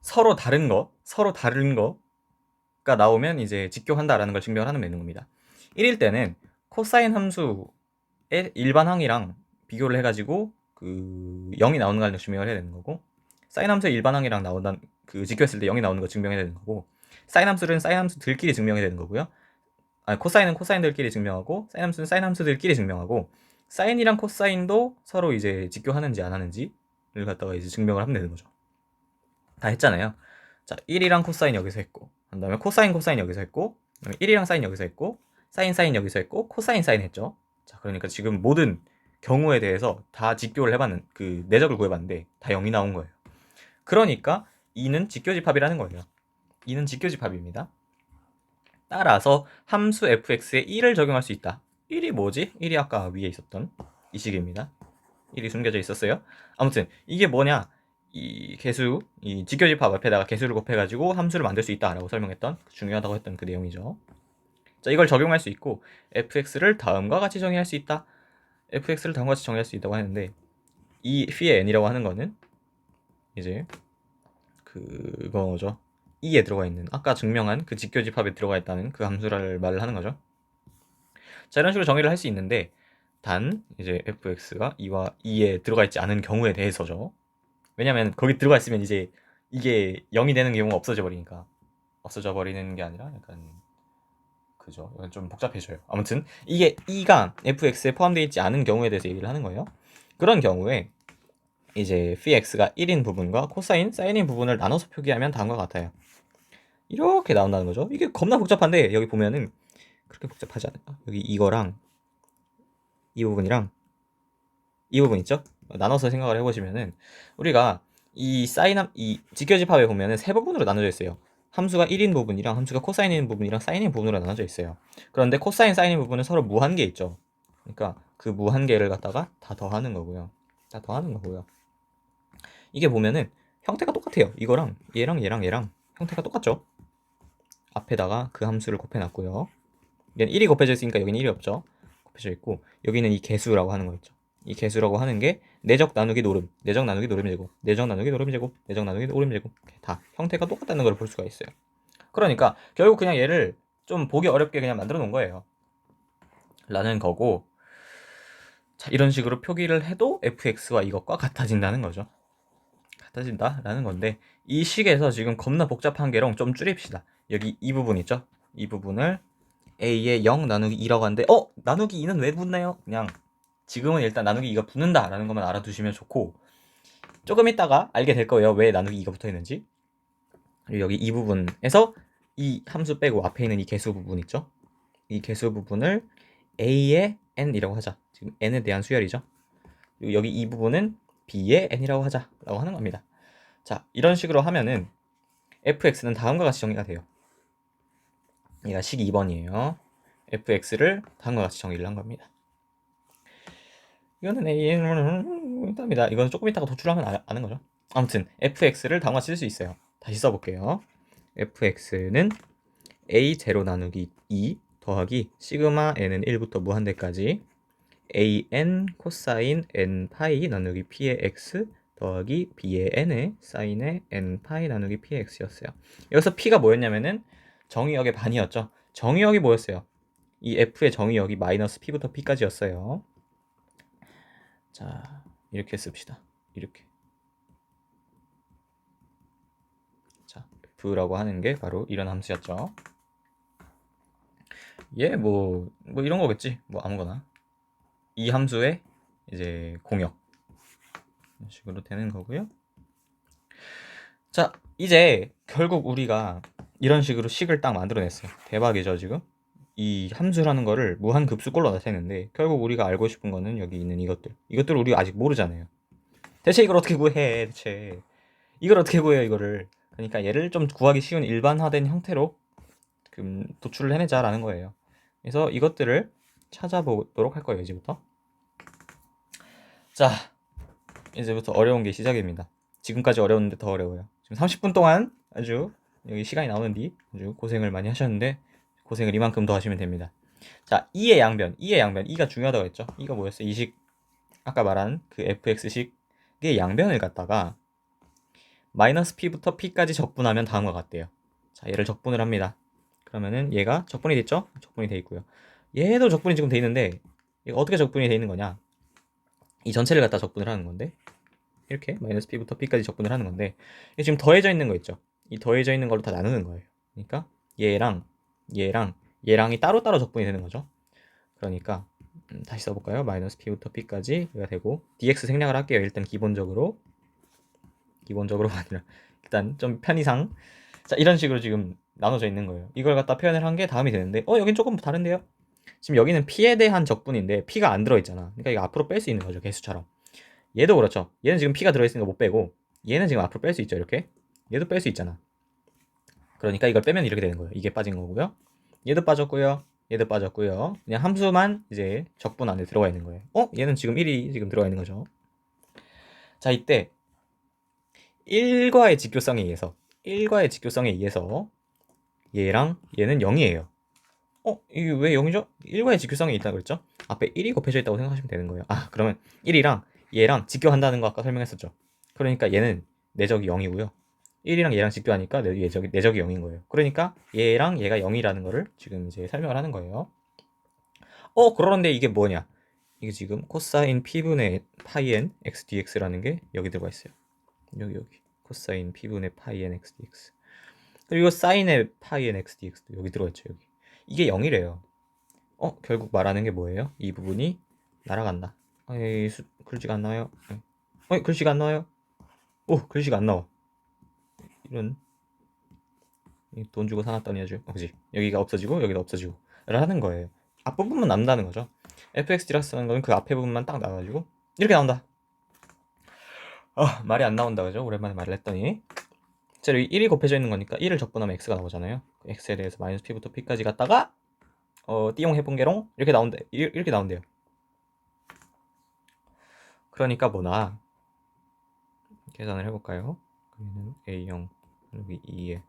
서로 다른 거가 나오면 이제 직교한다라는 걸 증명을 하면 되는 겁니다. 1일 때는 코사인 함수의 일반항이랑 비교를 해가지고 그 0이 나오는 걸 증명을 해야 되는 거고, 사인 함수의 일반항이랑 나온다는 그 지켜했을 때 0이 나오는 거 증명해야 되는 거고, 사인 함수는 사인 함수들끼리 증명해야 되는 거고요. 아니, 코사인은 코사인들끼리 증명하고, 사인 함수는 사인 함수들끼리 증명하고, 사인이랑 코사인도 서로 이제 직교하는지 안 하는지를 갖다가 이제 증명을 하면 되는 거죠. 다 했잖아요. 자, 1이랑 코사인 여기서 했고, 그 다음에 코사인 여기서 했고, 그 다음에 1이랑 사인 여기서 했고, 사인 여기서 했고, 코사인 했죠. 자, 그러니까 지금 모든 경우에 대해서 다 직교를 해봤는, 그 내적을 구해봤는데 다 0이 나온 거예요. 그러니까 2는 직교집합이라는 거예요. 2는 직교집합입니다. 따라서 함수 fx에 1을 적용할 수 있다. 1이 뭐지? 1이 아까 위에 있었던 이 식입니다. 1이 숨겨져 있었어요. 아무튼 이게 뭐냐? 이 개수, 이 직교집합 앞에다가 개수를 곱해가지고 함수를 만들 수 있다라고 설명했던, 중요하다고 했던 그 내용이죠. 자, 이걸 적용할 수 있고 fx를 다음과 같이 정의할 수 있다. fx를 다음과 같이 정의할 수 있다고 하는데, 이 p의 n이라고 하는 거는 이제 그거죠. 2에 들어가 있는, 아까 증명한 그 직교집합에 들어가 있다는 그 함수를 말을 하는 거죠. 자, 이런 식으로 정의를 할 수 있는데, 단 이제 fx가 2와 2에 들어가 있지 않은 경우에 대해서죠. 왜냐면 거기 들어가 있으면 이제 이게 0이 되는 경우가 없어져 버리니까. 없어져 버리는 게 아니라 약간, 그죠, 이건 좀 복잡해져요. 아무튼 이게 2가 fx에 포함되어 있지 않은 경우에 대해서 얘기를 하는 거예요. 그런 경우에 이제 px가 1인 부분과 코사인, 사인인 부분을 나눠서 표기하면 다음과 같아요. 이렇게 나온다는 거죠. 이게 겁나 복잡한데 여기 보면은 그렇게 복잡하지 않아요. 여기 이거랑 이 부분이랑 이 부분 있죠? 나눠서 생각을 해보시면은, 우리가 이 직교집합에 보면은 세 부분으로 나눠져 있어요. 함수가 1인 부분이랑 함수가 코사인인 부분이랑 사인인 부분으로 나눠져 있어요. 그런데 코사인, 사인인 부분은 서로 무한계 있죠. 그러니까 그 무한계를 갖다가 다 더하는 거고요. 다 더하는 거고요. 이게 보면은 형태가 똑같아요. 이거랑 얘랑 형태가 똑같죠? 앞에다가 그 함수를 곱해놨고요. 얘는 1이 곱해져 있으니까 여기는 1이 없죠. 곱해져 있고, 여기는 이 개수라고 하는 거 있죠. 이 개수라고 하는 게 내적 나누기 노름, 내적 나누기 노름 제곱, 내적 나누기 노름 제곱, 내적 나누기 노름 제곱, 다 형태가 똑같다는 걸 볼 수가 있어요. 그러니까 결국 그냥 얘를 좀 보기 어렵게 그냥 만들어 놓은 거예요. 라는 거고, 자, 이런 식으로 표기를 해도 fx와 이것과 같아진다는 거죠. 같아진다라는 건데, 이 식에서 지금 겁나 복잡한 게랑 좀 줄입시다. 여기 이 부분 있죠? 이 부분을 a의 0 나누기 2라고 하는데, 나누기 2는 왜 붙나요? 그냥 지금은 일단 나누기 2가 붙는다라는 것만 알아두시면 좋고, 조금 있다가 알게 될 거예요. 왜 나누기 2가 붙어 있는지. 그리고 여기 이 부분에서 이 함수 빼고 앞에 있는 이 개수 부분 있죠? 이 개수 부분을 a의 n이라고 하자. 지금 n에 대한 수열이죠. 그리고 여기 이 부분은 b의 n이라고 하자라고 하는 겁니다. 자, 이런 식으로 하면은 fx는 다음과 같이 정의가 돼요. 얘가 식 2번이에요. fx를 다음과 같이 정의를 한 겁니다. 이거는 A입니다. 이거는 조금 이따가 도출하면 아는 거죠. 아무튼 fx를 다음과 같이 쓸 수 있어요. 다시 써볼게요. fx는 a0 나누기 2 더하기 시그마 n은 1부터 무한대까지 an 코사인 n 파이 나누기 p의 x 더하기 b의 n의 사인의 n 파이 나누기 p의 x였어요. 여기서 p가 뭐였냐면은 정의역의 반이었죠. 정의역이 뭐였어요? 이 f의 정의역이 마이너스 p부터 p까지였어요. 자, 이렇게 씁시다. 이렇게. 자, f라고 하는 게 바로 이런 함수였죠. 얘 뭐 이런 거겠지. 뭐 아무거나. 이 함수의 이제 공역. 이런 식으로 되는 거고요. 자, 이제 결국 우리가 이런 식으로 식을 딱 만들어냈어요. 대박이죠, 지금? 이 함수라는 거를 무한급수꼴로 나타내는데, 결국 우리가 알고 싶은 거는 여기 있는 이것들. 이것들을 우리가 아직 모르잖아요. 대체 이걸 어떻게 구해, 대체. 이걸 어떻게 구해요, 이거를. 그러니까 얘를 좀 구하기 쉬운 일반화된 형태로 도출을 해내자라는 거예요. 그래서 이것들을 찾아보도록 할 거예요, 이제부터. 자, 이제부터 어려운 게 시작입니다. 지금까지 어려웠는데 더 어려워요. 지금 30분 동안 아주 여기 시간이 나오는데 아주 고생을 많이 하셨는데, 고생을 이만큼 더 하시면 됩니다. 자, 2의 양변. 2가 중요하다고 했죠. 2가 뭐였어요? 이 식, 아까 말한 그 fx식의 양변을 갖다가 마이너스 p부터 p까지 적분하면 다음과 같대요. 자, 얘를 적분을 합니다. 그러면은 얘가 적분이 됐죠? 적분이 돼 있고요. 얘도 적분이 지금 돼 있는데 이거 어떻게 적분이 돼 있는 거냐? 이 전체를 갖다 적분을 하는 건데 이렇게 마이너스 p부터 p까지 적분을 하는 건데 이게 지금 더해져 있는 거 있죠? 이 더해져 있는 걸로 다 나누는 거예요. 그러니까 얘랑 얘랑 얘랑이 따로따로 적분이 되는 거죠. 그러니까 다시 써볼까요? 마이너스 p부터 p까지가 되고 dx 생략을 할게요. 일단 기본적으로가 아니라 일단 좀 편의상 자 이런 식으로 지금 나눠져 있는 거예요. 이걸 갖다 표현을 한 게 다음이 되는데 여긴 조금 다른데요? 지금 여기는 p에 대한 적분인데 p가 안 들어있잖아. 그러니까 이거 앞으로 뺄 수 있는 거죠. 개수처럼. 얘도 그렇죠. 얘는 지금 p가 들어있으니까 못 빼고 얘는 지금 앞으로 뺄 수 있죠. 이렇게. 얘도 뺄 수 있잖아. 그러니까 이걸 빼면 이렇게 되는 거예요. 이게 빠진 거고요. 얘도 빠졌고요. 얘도 빠졌고요. 그냥 함수만 이제 적분 안에 들어가 있는 거예요. 얘는 지금 1이 지금 들어가 있는 거죠. 자, 이때 1과의 직교성에 의해서 얘랑 얘는 0이에요. 이게 왜 0이죠? 1과의 직교성이 있다고 그랬죠? 앞에 1이 곱해져 있다고 생각하시면 되는 거예요. 그러면 1이랑 얘랑 직교한다는 거 아까 설명했었죠. 그러니까 얘는 내적이 0이고요. 1이랑 얘랑 직교하니까 내적이 0인 거예요. 그러니까 얘랑 얘가 0이라는 거를 지금 이제 설명을 하는 거예요. 그런데 이게 뭐냐? 이게 지금 코사인 p분의 파이 n x dx라는 게 여기 들어가 있어요. 여기 코사인 p분의 파이 n x dx. 그리고 사인의 파이 n x dx도 여기 들어가 있죠. 여기. 이게 0이래요. 결국 말하는 게 뭐예요? 이 부분이 날아간다. 글씨가 안 나와요. 글씨가 안 나와요. 글씨가 안 나와. 이런 돈 주고 사놨더니 아주 그지? 여기가 없어지고 여기도 없어지고 라는 거예요. 앞부분만 남는다는 거죠. fx 디락스라는 거는 그 앞에 부분만 딱 나와가지고 이렇게 나온다. 말이 안 나온다 그죠? 오랜만에 말을 했더니 자 여기 1이 곱해져 있는 거니까 1을 적분하면 x가 나오잖아요. x에 대해서 마이너스 p부터 p까지 갔다가 띠용 해본게롱 이렇게 나온대요. 그러니까 뭐나 계산을 해볼까요? 그러면 a0 여기 2에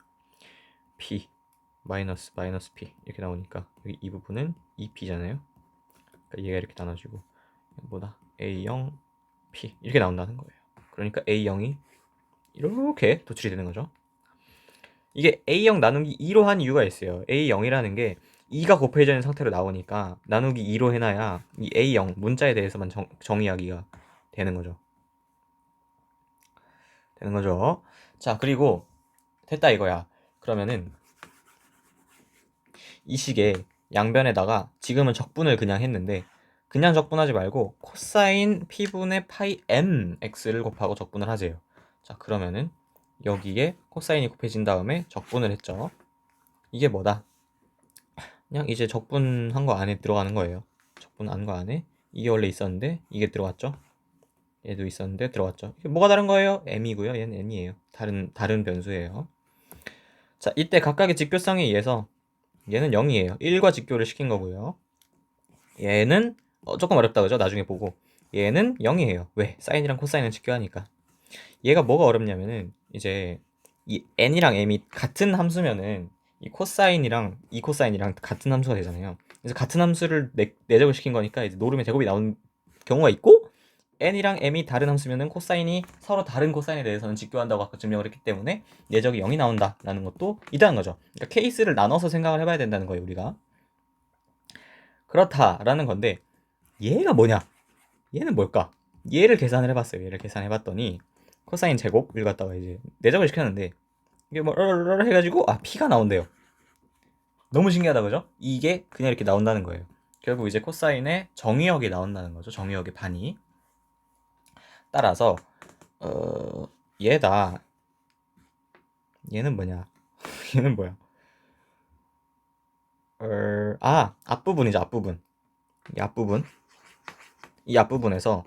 p 마이너스 p 이렇게 나오니까 여기 이 부분은 2p잖아요. 그러니까 얘가 이렇게 나눠지고 뭐다 a0 p 이렇게 나온다는 거예요. 그러니까 a0이 이렇게 도출이 되는 거죠. 이게 a0 나누기 2로 한 이유가 있어요. a0이라는 게 2가 곱해져 있는 상태로 나오니까 나누기 2로 해놔야 이 a0 문자에 대해서만 정의하기가 되는 거죠. 자 그리고 됐다 이거야. 그러면은 이 식에 양변에다가 지금은 적분을 그냥 했는데 그냥 적분하지 말고 코사인 p분의 파이 m x를 곱하고 적분을 하세요. 자 그러면은 여기에 코사인이 곱해진 다음에 적분을 했죠. 이게 뭐다? 그냥 이제 적분한 거 안에 들어가는 거예요. 적분한 거 안에 이게 원래 있었는데 이게 들어갔죠. 얘도 있었는데 들어갔죠. 이게 뭐가 다른 거예요? m이고요. 얘는 n이에요. 다른 변수예요. 자 이때 각각의 직교성에 의해서 얘는 0이에요. 1과 직교를 시킨 거고요. 얘는 조금 어렵다 그죠? 나중에 보고 얘는 0이에요. 왜? 사인이랑 코사인은 직교하니까. 얘가 뭐가 어렵냐면은 이제 이 n이랑 m이 같은 함수면은 이 코사인이랑 이 코사인이랑 같은 함수가 되잖아요. 그래서 같은 함수를 내적을 시킨 거니까 이제 노름의 제곱이 나온 경우가 있고 n이랑 m이 다른 함수면은 코사인이 서로 다른 코사인에 대해서는 직교한다고 아까 증명을 했기 때문에 내적이 0이 나온다라는 것도 있다는 거죠. 그러니까 케이스를 나눠서 생각을 해봐야 된다는 거예요, 우리가. 그렇다라는 건데 얘가 뭐냐? 얘는 뭘까? 얘를 계산을 해봤어요. 얘를 계산해봤더니 코사인 제곱을 갖다가 이제 내적을 시켰는데 이게 뭐 해가지고 p가 나온대요. 너무 신기하다 그죠? 이게 그냥 이렇게 나온다는 거예요. 결국 이제 코사인의 정의역이 나온다는 거죠. 정의역의 반이. 따라서 얘다. 얘는 뭐냐? 얘는 뭐야? 앞부분이죠. 앞부분. 이 앞부분에서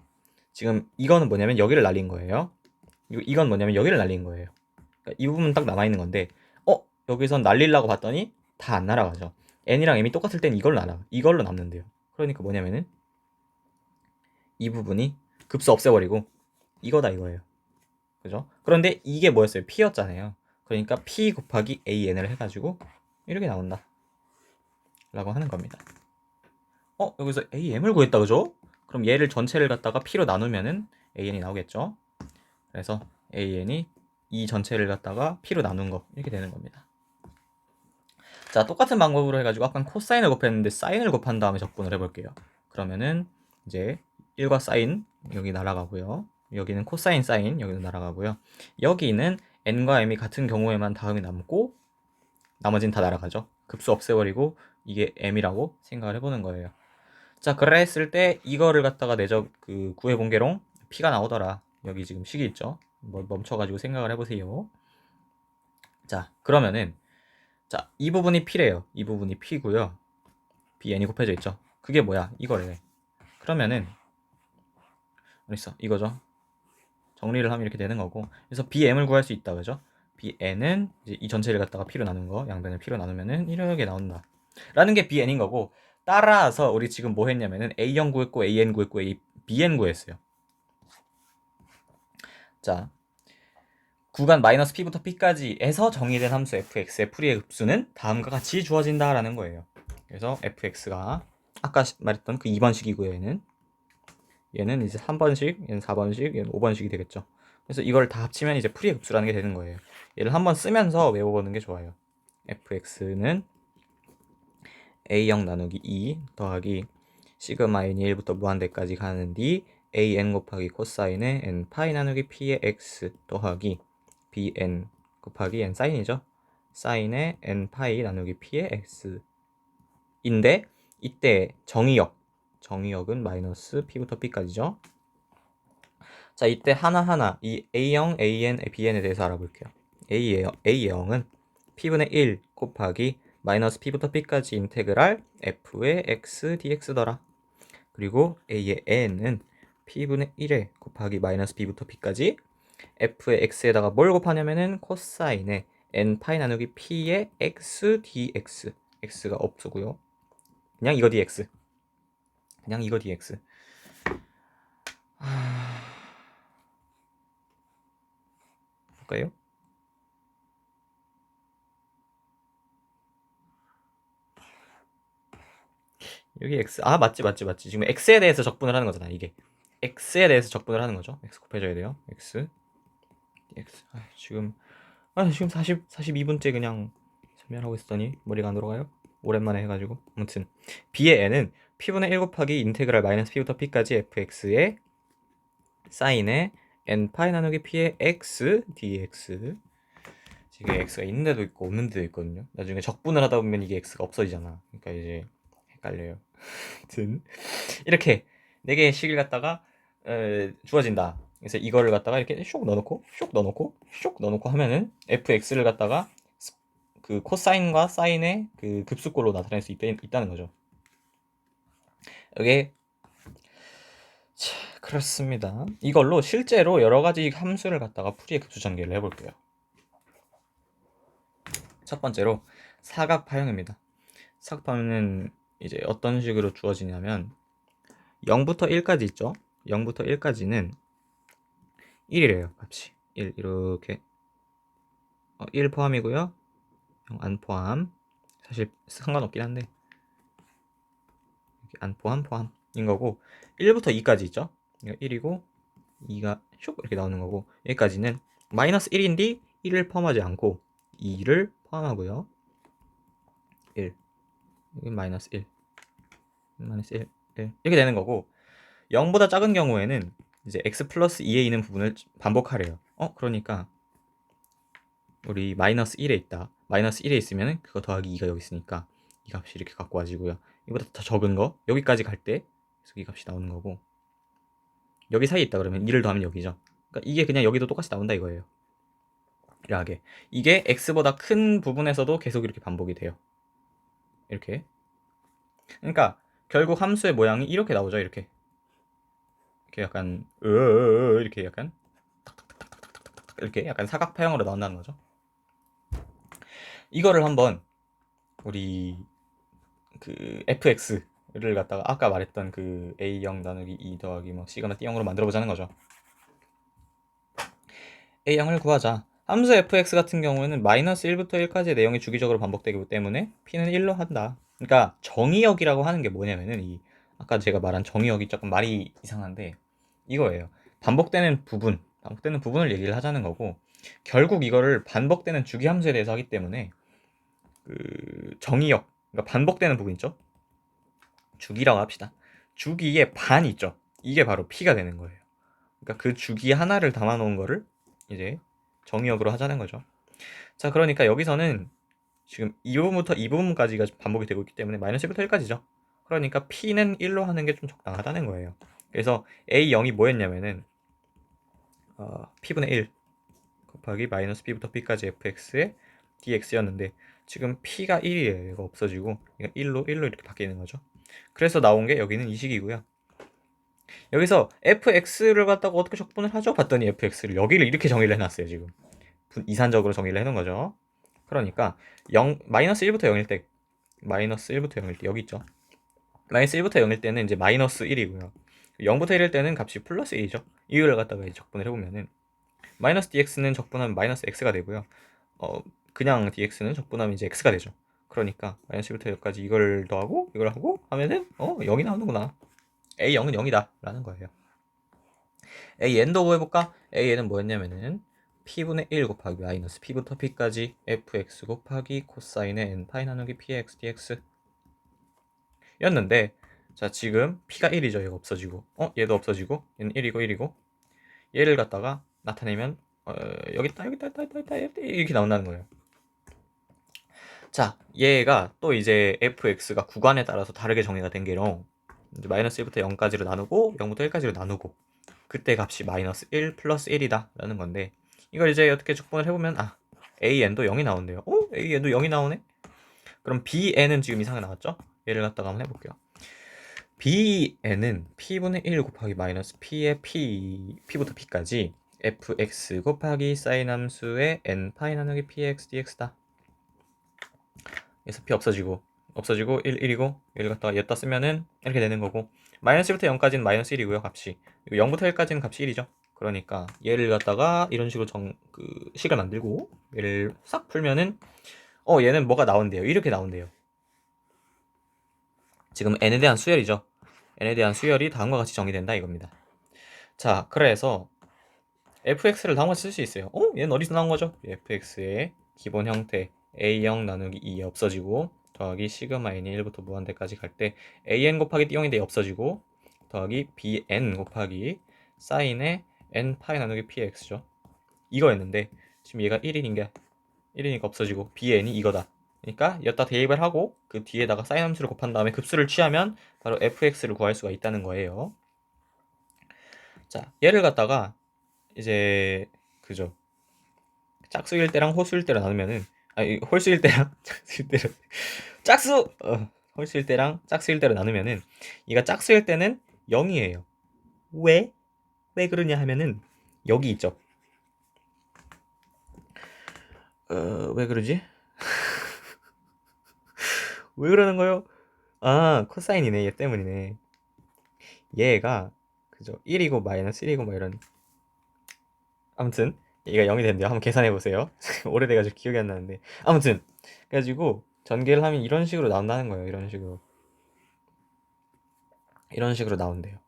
지금 이거는 뭐냐면 여기를 날린 거예요. 이건 뭐냐면 여기를 날린 거예요. 그러니까 이 부분 딱 남아 있는 건데 여기선 날리려고 봤더니 다 안 날아가죠. n이랑 m이 똑같을 땐 이걸로 남는데요. 그러니까 뭐냐면은 이 부분이 급수 없애버리고 이거다 이거예요. 그죠? 그런데 이게 뭐였어요? p였잖아요. 그러니까 p 곱하기 an을 해가지고 이렇게 나온다 라고 하는 겁니다. 여기서 am을 구했다 그죠? 그럼 얘를 전체를 갖다가 p로 나누면은 an이 나오겠죠? 그래서 an이 이 전체를 갖다가 p로 나눈 거 이렇게 되는 겁니다. 자, 똑같은 방법으로 해가지고 아까 코사인을 곱했는데 사인을 곱한 다음에 적분을 해볼게요. 그러면은 이제 1과 사인 여기 날아가고요. 여기는 코사인 사인 여기는 날아가고요. 여기는 n과 m이 같은 경우에만 다음이 남고 나머지는 다 날아가죠. 급수 없애버리고 이게 m이라고 생각을 해보는 거예요. 자, 그랬을 때 이거를 갖다가 구해본 게롱 p가 나오더라. 여기 지금 식이 있죠. 멈춰가지고 생각을 해보세요. 자, 그러면은 자, 이 부분이 p래요. 이 부분이 p고요. bn이 곱해져 있죠. 그게 뭐야? 이거래. 그러면은 어딨어? 이거죠. 정리를 하면 이렇게 되는 거고. 그래서 bm을 구할 수 있다, 그죠? bn은 이제 이 전체를 갖다가 p로 나눈 거, 양변을 p로 나누면은 이렇게 나온다. 라는 게 bn인 거고. 따라서 우리 지금 뭐 했냐면은 a0 구했고 an 구했고 bn 구했어요. 자, 구간 마이너스 p부터 p까지에서 정의된 함수 fx의 풀이의 급수는 다음과 같이 주어진다라는 거예요. 그래서 fx가 아까 말했던 그 2번식이고요. 얘는 이제 3번식, 얘는 4번식, 얘는 5번식이 되겠죠. 그래서 이걸 다 합치면 이제 풀이의 급수라는 게 되는 거예요. 얘를 한번 쓰면서 외워보는 게 좋아요. fx는 a0 나누기 2 더하기 시그마 n이 1부터 무한대까지 가는 뒤 an 곱하기 코사인의 n 파이 나누기 p의 x 더하기 bn 곱하기 n 사인이죠. 사인의 n 파이 나누기 p의 x 인데 이때 정의역은 마이너스 p부터 p까지죠. 자, 이때 하나하나 이 a0, an, bn에 대해서 알아볼게요. a0은 p분의 1 곱하기 마이너스 p부터 p까지 인테그랄 f의 x dx더라. 그리고 a의 n은 p분의 1에 곱하기 마이너스 b부터 p까지 f의 x에다가 뭘 곱하냐면은 코사인의 n 파이 나누기 p의 x dx. x가 없고요. 그냥 이거 dx. 볼까요? 여기 x. 아, 맞지. 지금 x에 대해서 적분을 하는 거잖아, 이게. x에 대해서 적분을 하는 거죠. x 곱해줘야 돼요. x dx. 지금 42분째 그냥 설명하고 있었더니 머리가 안 돌아가요? 오랜만에 해가지고. 아무튼 b의 n은 p분의 1 곱하기 인테그랄 마이너스 p부터 p까지 fx의 사인의 n 파이 나누기 p의 x dx. 지금 x가 있는 데도 있고 없는 데도 있거든요. 나중에 적분을 하다 보면 이게 x가 없어지잖아. 그러니까 이제 헷갈려요. 아무튼 이렇게 4개의 식을 갖다가 주어진다. 그래서 이거를 갖다가 이렇게 쇽 넣어놓고 하면은 fx를 갖다가 그 코사인과 사인의 그 급수꼴로 나타낼 수 있다는 거죠. 이게 그렇습니다. 이걸로 실제로 여러 가지 함수를 갖다가 풀이의 급수 전개를 해볼게요. 첫 번째로 사각파형입니다. 사각파형은 이제 어떤 식으로 주어지냐면 0부터 1까지 있죠. 0부터 1까지는 1이래요. 값이 1 이렇게 1 포함이고요. 0 안 포함. 사실 상관없긴 한데 안 포함인 거고 1부터 2까지 있죠. 1이고 2가 슉 이렇게 나오는 거고 여기까지는 마이너스 1인데 1을 포함하지 않고 2를 포함하고요. 1 여기 마이너스 1 이렇게 되는 거고 0보다 작은 경우에는 이제 x 플러스 2에 있는 부분을 반복하래요. 그러니까 우리 마이너스 1에 있다. 마이너스 1에 있으면 그거 더하기 2가 여기 있으니까 이 값이 이렇게 갖고 와지고요. 이보다 더 적은 거 여기까지 갈 때 이 값이 나오는 거고 여기 사이에 있다 그러면 2를 더하면 여기죠. 그러니까 이게 그냥 여기도 똑같이 나온다 이거예요. 이렇게 이게 x보다 큰 부분에서도 계속 이렇게 반복이 돼요. 이렇게. 그러니까 결국 함수의 모양이 이렇게 나오죠. 이렇게 약간 이렇게 약간 이렇게 약간 사각파형으로 나온다는 거죠. 이거를 한번 우리 그 fx를 갖다가 아까 말했던 그 a0 나누기 2 더하기 뭐 시그마 t0으로 만들어 보자는 거죠. a0을 구하자. 함수 fx 같은 경우에는 마이너스 1부터 1까지의 내용이 주기적으로 반복되기 때문에 p는 1로 한다. 그러니까 정의역이라고 하는 게 뭐냐면은 아까 제가 말한 정의역이 조금 말이 이상한데 이거예요. 반복되는 부분을 얘기를 하자는 거고 결국 이거를 반복되는 주기함수에 대해서 하기 때문에 그 정의역, 그러니까 반복되는 부분 있죠? 주기라고 합시다. 주기의 반이 있죠. 이게 바로 P가 되는 거예요. 그러니까 그 주기 하나를 담아 놓은 거를 이제 정의역으로 하자는 거죠. 자, 그러니까 여기서는 지금 이 부분부터 이 부분까지가 반복이 되고 있기 때문에 마이너스 1부터 1까지죠. 그러니까 P는 1로 하는 게 좀 적당하다는 거예요. 그래서 A0이 뭐였냐면은 P분의 1 곱하기 마이너스 B부터 B까지 fx의 dx였는데 지금 P가 1이에요. 이거 없어지고 이거 1로 이렇게 바뀌는 거죠. 그래서 나온 게 여기는 이 식이고요. 여기서 fx를 갖다가 어떻게 적분을 하죠? 봤더니 fx를 여기를 이렇게 정의를 해놨어요. 지금 이산적으로 정의를 해놓은 거죠. 그러니까 마이너스 1부터 0일 때 마이너스 1부터 0일 때 여기 있죠. 마이너스 1부터 0일 때는 이제 마이너스 1이고요. 0부터 1일 때는 값이 플러스 1이죠. 이거를 갖다가 적분을 해보면은 마이너스 dx는 적분하면 마이너스 x가 되고요. 그냥 dx는 적분하면 이제 x가 되죠. 그러니까 마이너스 1부터 0까지 이걸 더하고 이걸 하고 하면은 0이 나오는구나. a0은 0이다 라는 거예요. an도 해볼까? an은 뭐였냐면은 p분의 1 곱하기 마이너스 p부터 p까지 fx 곱하기 코사인의 n파이 나누기 px dx 였는데 자 지금 p가 1이죠. 얘가 없어지고 얘도 없어지고 얘는 1이고 1이고 얘를 갖다가 나타내면 여기 있다 이렇게 나온다는 거예요. 자 얘가 또 이제 fx가 구간에 따라서 다르게 정의가 된 게로 이제 마이너스 1부터 0까지로 나누고 0부터 1까지로 나누고 그때 값이 마이너스 1 플러스 1이다 라는 건데 이걸 이제 어떻게 적분을 해보면 an도 0이 나온대요. an도 0이 나오네? 그럼 bn은 지금 이상이 나왔죠? 얘를 갖다가 한번 해볼게요. bn은 p분의 1 곱하기 마이너스 p의 p부터 p까지 fx 곱하기 사인 함수의 n파이 나누기 px dx다. 그래서 p 없어지고 1, 1이고 얘를 갖다가 여기다 쓰면은 이렇게 되는 거고 마이너스 1부터 0까지는 마이너스 1이고요 값이 0부터 1까지는 값이 1이죠. 그러니까 얘를 갖다가 이런 식으로 식을 만들고 얘를 싹 풀면은 얘는 뭐가 나온대요. 이렇게 나온대요. 지금 n에 대한 수열이죠. n에 대한 수열이 다음과 같이 정의된다 이겁니다. 자, 그래서 fx를 다음과 같이 쓸 수 있어요. 얘는 어디서 나온 거죠? fx의 기본 형태 a0 나누기 2 없어지고 더하기 시그마 n이 1부터 무한대까지 갈 때 an 곱하기 t0인데 없어지고 더하기 bn 곱하기 사인의 n 파이 나누기 px죠. 이거였는데 지금 얘가 1이니까 없어지고 bn이 이거다. 그러니까 여기다 대입을 하고 그 뒤에다가 사인 함수를 곱한 다음에 급수를 취하면 바로 fx를 구할 수가 있다는 거예요. 자, 얘를 갖다가 이제 그죠. 짝수일 때랑 호수일 때로 나누면은 홀수일 때랑 짝수일 때로 홀수일 때랑 짝수일 때로 나누면은 얘가 짝수일 때는 0이에요. 왜 그러냐 하면은 여기 있죠. 왜 그러지? 왜 그러는 거요? 코사인이네. 얘 때문이네. 얘가 그죠. 1이고 마이너스 1이고 뭐 이런. 아무튼 얘가 0이 된대요. 한번 계산해 보세요. 오래돼가지고 기억이 안 나는데. 아무튼 그래가지고 전개를 하면 이런 식으로 나온다는 거예요. 이런 식으로 나온대요.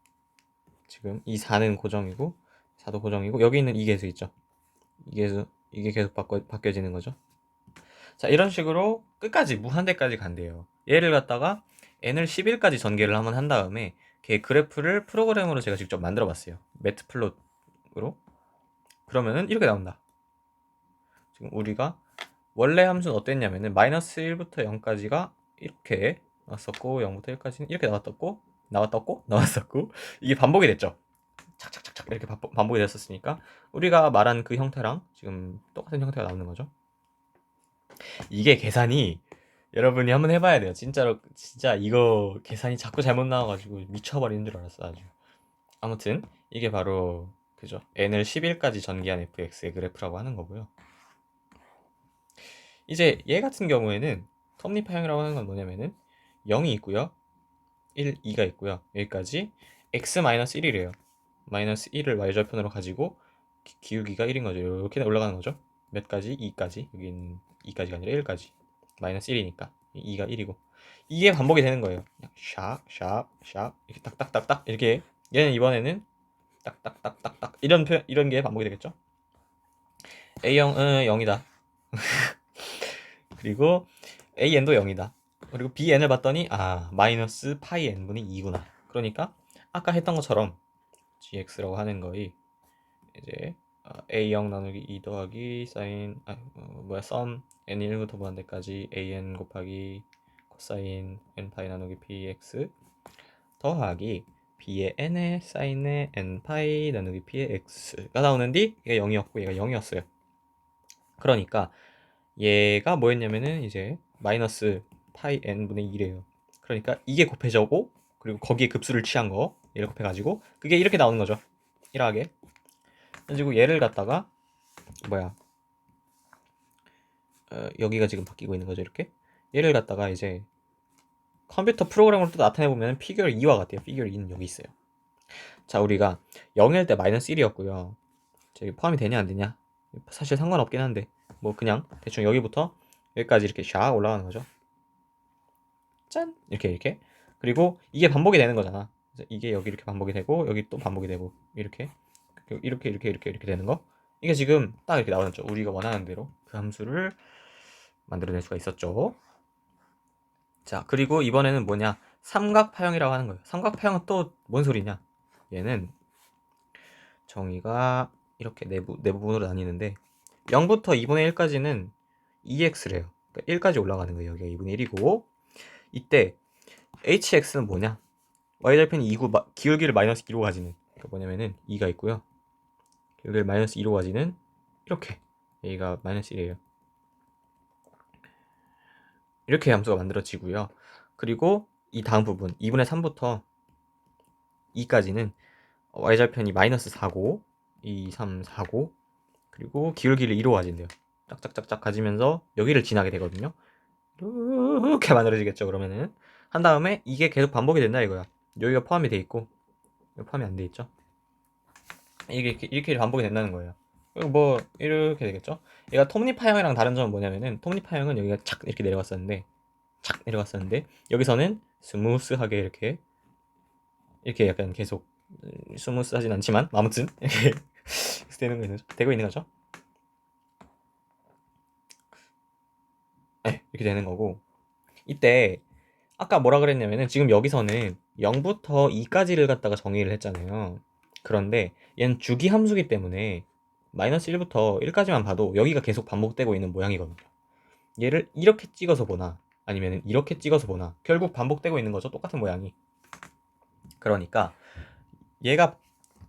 지금 이 4는 고정이고 4도 고정이고 여기 있는 이 계수 있죠. 이게 계속 바뀌어지는 거죠. 자, 이런 식으로 끝까지 무한대까지 간대요. 얘를 갖다가 n을 10일까지 전개를 한번 한 다음에 걔 그래프를 프로그램으로 제가 직접 만들어 봤어요. 매트플롯으로. 그러면은 이렇게 나온다. 지금 우리가 원래 함수는 어땠냐면은 마이너스 1부터 0까지가 이렇게 나왔었고 0부터 1까지는 이렇게 나왔었고 이게 반복이 됐죠. 착착착착 이렇게 반복이 됐었으니까 우리가 말한 그 형태랑 지금 똑같은 형태가 나오는 거죠. 이게 계산이 여러분이 한번 해봐야 돼요. 진짜로 진짜 이거 계산이 자꾸 잘못 나와가지고 미쳐버리는 줄 알았어 아주. 아무튼 이게 바로 그죠. n을 10일까지 전개한 fx의 그래프라고 하는 거고요. 이제 얘 같은 경우에는 톱니파형이라고 하는 건 뭐냐면은 0이 있고요. 1, 2가 있고요. 여기까지 x-1이래요. 마이너스 1을 y절편으로 가지고 기울기가 1인 거죠. 이렇게 올라가는 거죠. 몇 가지? 2까지. 여기는 2까지가 아니라 1까지. 마이너스 1이니까 2가 1이고 이게 반복이 되는 거예요. 샵 이렇게 딱딱딱딱 이렇게 얘는 이번에는 딱딱딱딱딱 이런 게 반복이 되겠죠. A0은 0이다. 그리고 AN도 0이다. 그리고 BN을 봤더니 마이너스 파이 N분의 2구나. 그러니까 아까 했던 것처럼 GX라고 하는 거이 이제 A0 나누기 2 더하기 사인 썸 N1부터 무한대까지 AN 곱하기 코사인 N파이 나누기 PX 더하기 B의 N의 사인의 N파이 나누기 P의 X가 나오는데 얘가 0이었고 얘가 0이었어요. 그러니까 얘가 뭐였냐면은 이제 마이너스 파이 N분의 2래요. 그러니까 이게 곱해져고 그리고 거기에 급수를 취한 거 얘를 곱해가지고 그게 이렇게 나오는 거죠. 1하게. 그리고 얘를 갖다가 여기가 지금 바뀌고 있는 거죠. 이렇게 얘를 갖다가 이제 컴퓨터 프로그램으로 또 나타내보면 피규어 2와 같아요. 피규어 2는 여기 있어요. 자, 우리가 0일 때 마이너스 1이었고요. 저기 포함이 되냐 안 되냐 사실 상관없긴 한데 뭐 그냥 대충 여기부터 여기까지 이렇게 샥 올라가는 거죠. 짠! 이렇게 그리고 이게 반복이 되는 거잖아. 이게 여기 이렇게 반복이 되고 여기 또 반복이 되고 이렇게 되는 거. 이게 지금 딱 이렇게 나오죠. 우리가 원하는 대로 그 함수를 만들어낼 수가 있었죠. 자, 그리고 이번에는 뭐냐? 삼각파형이라고 하는 거예요. 삼각파형은 또 뭔 소리냐? 얘는 정의가 이렇게 내부분으로 나뉘는데 0부터 2분의 1까지는 EX래요. 그러니까 1까지 올라가는 거예요. 여기가 2분의 1이고 이때 HX는 뭐냐? Y절편이 2구 기울기를 마이너스 2로 가지는 그러니까 뭐냐면은 2가 있고요. 기울기를 마이너스 2로 가지는 이렇게 A가 마이너스 1이에요. 이렇게 함수가 만들어지고요. 그리고 이 다음 부분 2분의 3부터 2까지는 Y절편이 마이너스 4고 2, 3, 4고 그리고 기울기를 2로 가진대요. 짝짝짝짝 가지면서 여기를 지나게 되거든요. 이렇게 만들어지겠죠. 그러면은 한 다음에 이게 계속 반복이 된다 이거야. 여기가 포함이 돼 있고 여기 포함이 안 돼 있죠. 이게 이렇게 반복이 된다는 거예요. 그리고 뭐 이렇게 되겠죠. 얘가 톱니파형이랑 다른 점은 뭐냐면은 톱니파형은 여기가 착 이렇게 내려갔었는데 여기서는 스무스하게 이렇게 약간 계속 스무스하진 않지만 아무튼 이렇게 되고 있는 거죠. 네, 이렇게 되는 거고 이때 아까 뭐라 그랬냐면은 지금 여기서는 0부터 2까지를 갖다가 정의를 했잖아요. 그런데 얘는 주기 함수기 때문에 마이너스 1부터 1까지만 봐도 여기가 계속 반복되고 있는 모양이거든요. 얘를 이렇게 찍어서 보나 아니면 이렇게 찍어서 보나 결국 반복되고 있는 거죠. 똑같은 모양이. 그러니까 얘가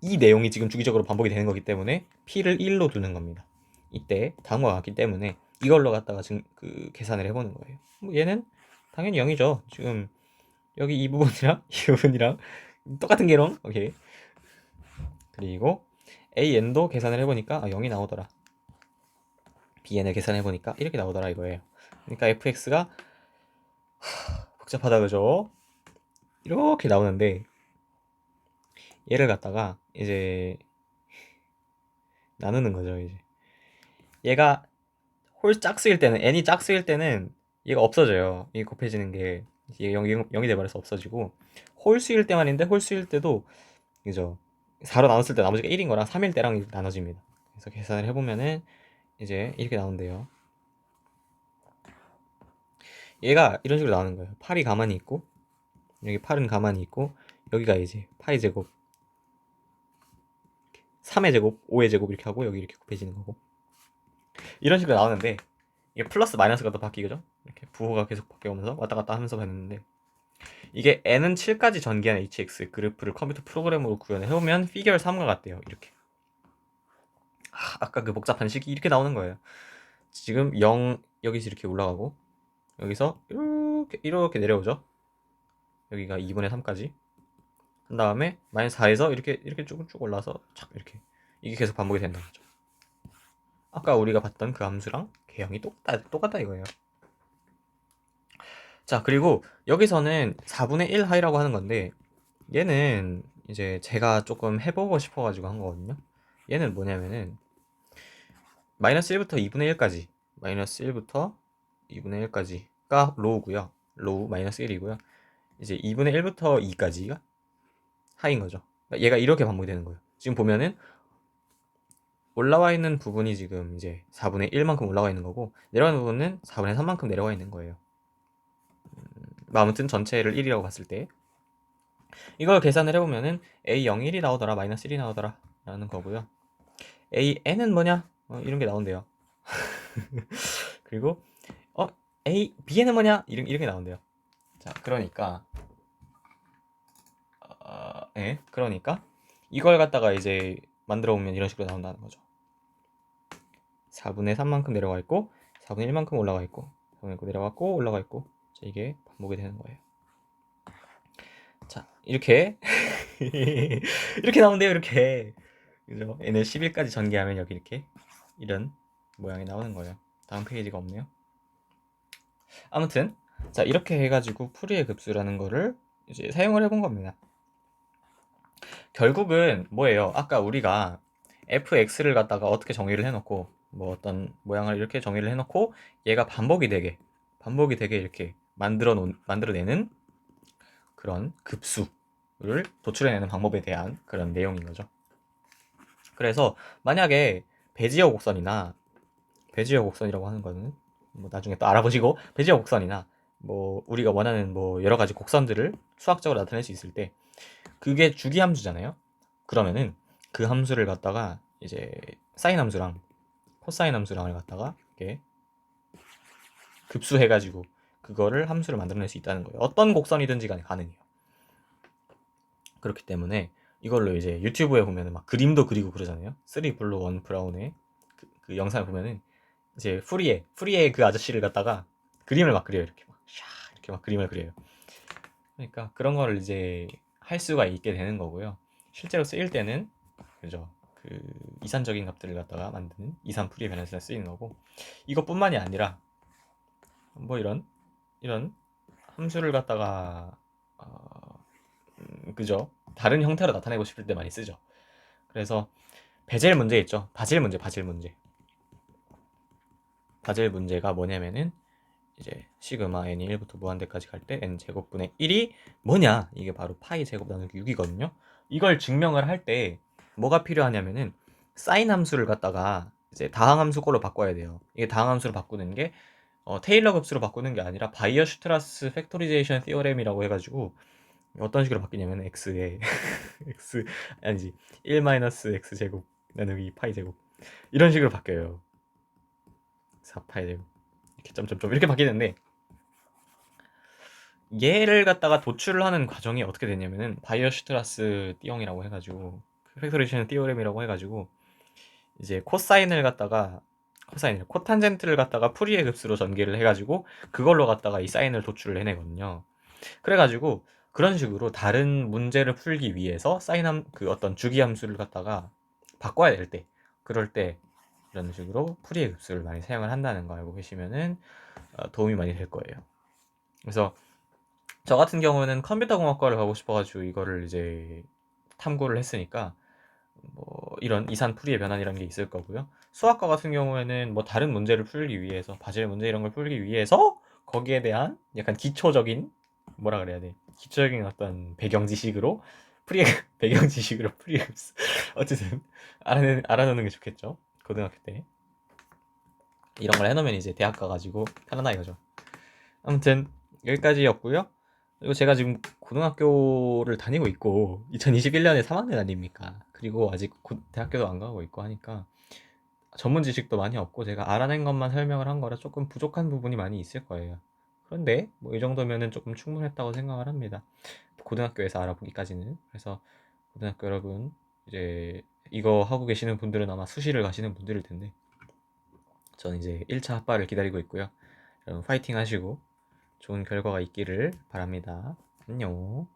이 내용이 지금 주기적으로 반복이 되는 거기 때문에 P를 1로 두는 겁니다. 이때 다음과 같기 때문에 이걸로 갖다가 계산을 해보는 거예요. 뭐 얘는 당연히 0이죠. 지금 여기 이 부분이랑 이 부분이랑 똑같은 개론. 오케이. 그리고 AN도 계산을 해보니까 0이 나오더라. BN을 계산해보니까 이렇게 나오더라 이거예요. 그러니까 FX가 복잡하다 그죠? 이렇게 나오는데 얘를 갖다가 이제 나누는 거죠. 이제 얘가 짝 쓰일 때는 n이 짝 쓰일 때는 얘가 없어져요. 이게 곱해지는 게 이게 0이 돼버려서 없어지고 홀 수일 때만인데 홀 수일 때도 그죠? 4로 나눴을 때 나머지가 1인 거랑 3일 때랑 나눠집니다. 그래서 계산을 해보면은 이제 이렇게 나온대요. 얘가 이런 식으로 나오는 거예요. 8이 가만히 있고 여기 8은 가만히 있고 여기가 이제 파이 제곱 3의 제곱 5의 제곱 이렇게 하고 여기 이렇게 곱해지는 거고 이런 식으로 나오는데 이게 플러스 마이너스가 또 바뀌죠. 이렇게 부호가 계속 바뀌어오면서 왔다 갔다 하면서 봤는데 이게 n은 7까지 전개한 hx 그래프를 컴퓨터 프로그램으로 구현을 해보면 피겨 3과 같대요. 이렇게 아까 그 복잡한 식이 이렇게 나오는 거예요. 지금 0 여기서 이렇게 올라가고 여기서 이렇게 내려오죠. 여기가 2분의 3까지 한 다음에 마이너스 4에서 이렇게 쭉 올라서 착 이렇게 이게 계속 반복이 된다는 거죠. 아까 우리가 봤던 그 함수랑 개형이 똑같다 이거예요. 자, 그리고 여기서는 4분의 1 하이라고 하는 건데 얘는 이제 제가 조금 해보고 싶어가지고 한 거거든요. 얘는 뭐냐면은 마이너스 1부터 2분의 1까지 마이너스 1부터 2분의 1까지가 로우고요. 로우 마이너스 1이고요. 이제 2분의 1부터 2까지가 하인 거죠. 그러니까 얘가 이렇게 반복이 되는 거예요. 지금 보면은 올라와 있는 부분이 지금 이제 4분의 1만큼 올라가 있는 거고 내려가는 부분은 4분의 3만큼 내려가 있는 거예요. 아무튼 전체를 1이라고 봤을 때 이걸 계산을 해보면은 A0 1이 나오더라, 마이너스 1이 나오더라 라는 거고요. AN은 뭐냐? 이런 게 나온대요. 그리고 BN은 뭐냐? 이런 게 나온대요. 자, 그러니까 그러니까 이걸 갖다가 이제 만들어 보면 이런 식으로 나온다는 거죠. 4분의 3만큼 내려가 있고 4분의 1만큼 올라가 있고 4분의 9 내려갔고 올라가 있고, 자, 이게 반복이 되는 거예요. 자, 이렇게 이렇게 나온대요. 이렇게, 그죠? 얘는 10일까지 전개하면 여기 이렇게 이런 모양이 나오는 거예요. 다음 페이지가 없네요. 아무튼 자, 이렇게 해가지고 풀이의 급수라는 거를 이제 사용을 해본 겁니다. 결국은 뭐예요? 아까 우리가 fx를 갖다가 어떻게 정의를 해놓고 뭐 어떤 모양을 이렇게 정의를 해놓고 얘가 반복이 되게 이렇게 만들어내는 그런 급수를 도출해내는 방법에 대한 그런 내용인 거죠. 그래서 만약에 배지어 곡선이라고 하는 거는 뭐 나중에 또 알아보시고, 배지어 곡선이나 뭐 우리가 원하는 뭐 여러 가지 곡선들을 수학적으로 나타낼 수 있을 때 그게 주기 함수잖아요. 그러면은 그 함수를 갖다가 이제 사인 함수랑 코사인 함수랑을 갖다가 이렇게 급수해가지고 그거를 함수를 만들어낼 수 있다는 거예요. 어떤 곡선이든지 간에 가능해요. 그렇기 때문에 이걸로 이제 유튜브에 보면은 막 그림도 그리고 그러잖아요. 3 블루 1 브라운의 그 영상을 보면은 이제 프리의 그 아저씨를 갖다가 그림을 막 그려요. 이렇게 막 샤 이렇게 막 그림을 그려요. 그러니까 그런 거를 이제 할 수가 있게 되는 거고요. 실제로 쓰일 때는, 그죠, 그 이산적인 값들을 갖다가 만드는 이산 풀이의 변환에서 쓰이는 거고, 이것뿐만이 아니라 뭐 이런 함수를 갖다가 그죠, 다른 형태로 나타내고 싶을 때 많이 쓰죠. 그래서 베젤 문제 있죠. 바젤 문제가 뭐냐면은 이제 시그마 n이 1부터 무한대까지 갈 때 n 제곱분의 1이 뭐냐? 이게 바로 파이 제곱 나누기 6이거든요. 이걸 증명을 할 때 뭐가 필요하냐면은 사인 함수를 갖다가 이제 다항 함수 걸로 바꿔야 돼요. 이게 다항 함수로 바꾸는 게 테일러 급수로 바꾸는 게 아니라 바이어-슈트라스 팩토리제이션 티어렘이라고 해가지고 어떤 식으로 바뀌냐면 x에 x 아니지 1 x 제곱 나누기 파이 제곱 이런 식으로 바뀌어요. 4파이 제곱 이렇게 점점점 이렇게 바뀌는데, 얘를 갖다가 도출을 하는 과정이 어떻게 되냐면은 바이어-슈트라스 띠용이라고 해가지고 팩토리제이션 띠오렘이라고 해가지고 이제 코탄젠트를 갖다가 풀이의 급수로 전개를 해가지고 그걸로 갖다가 이 사인을 도출을 해내거든요. 그래가지고 그런 식으로 다른 문제를 풀기 위해서 그 어떤 주기 함수를 갖다가 바꿔야 될 때, 그럴 때 이런 식으로 풀이의 급수를 많이 사용을 한다는 거 알고 계시면은 도움이 많이 될 거예요. 그래서 저 같은 경우는 컴퓨터 공학과를 가고 싶어가지고 이거를 이제 탐구를 했으니까 뭐 이런 이산 풀이의 변환이라는 게 있을 거고요. 수학과 같은 경우에는 뭐 다른 문제를 풀기 위해서, 바젤 문제 이런 걸 풀기 위해서 거기에 대한 약간 기초적인, 뭐라 그래야 돼, 기초적인 어떤 배경 지식으로 풀이 배경 지식으로 풀이 어쨌든 알아놓는 게 좋겠죠. 고등학교 때 이런 걸 해놓으면 이제 대학 가가지고 편하다 이거죠. 아무튼 여기까지였고요. 그리고 제가 지금 고등학교를 다니고 있고 2021년에 3학년 아닙니까? 그리고 아직 대학교도 안 가고 있고 하니까 전문 지식도 많이 없고 제가 알아낸 것만 설명을 한 거라 조금 부족한 부분이 많이 있을 거예요. 그런데 뭐 이 정도면은 조금 충분했다고 생각을 합니다. 고등학교에서 알아보기까지는. 그래서 고등학교 여러분, 이제 이거 하고 계시는 분들은 아마 수시를 가시는 분들일 텐데 저는 이제 1차 합발을 기다리고 있고요. 여러분 파이팅 하시고 좋은 결과가 있기를 바랍니다. 안녕.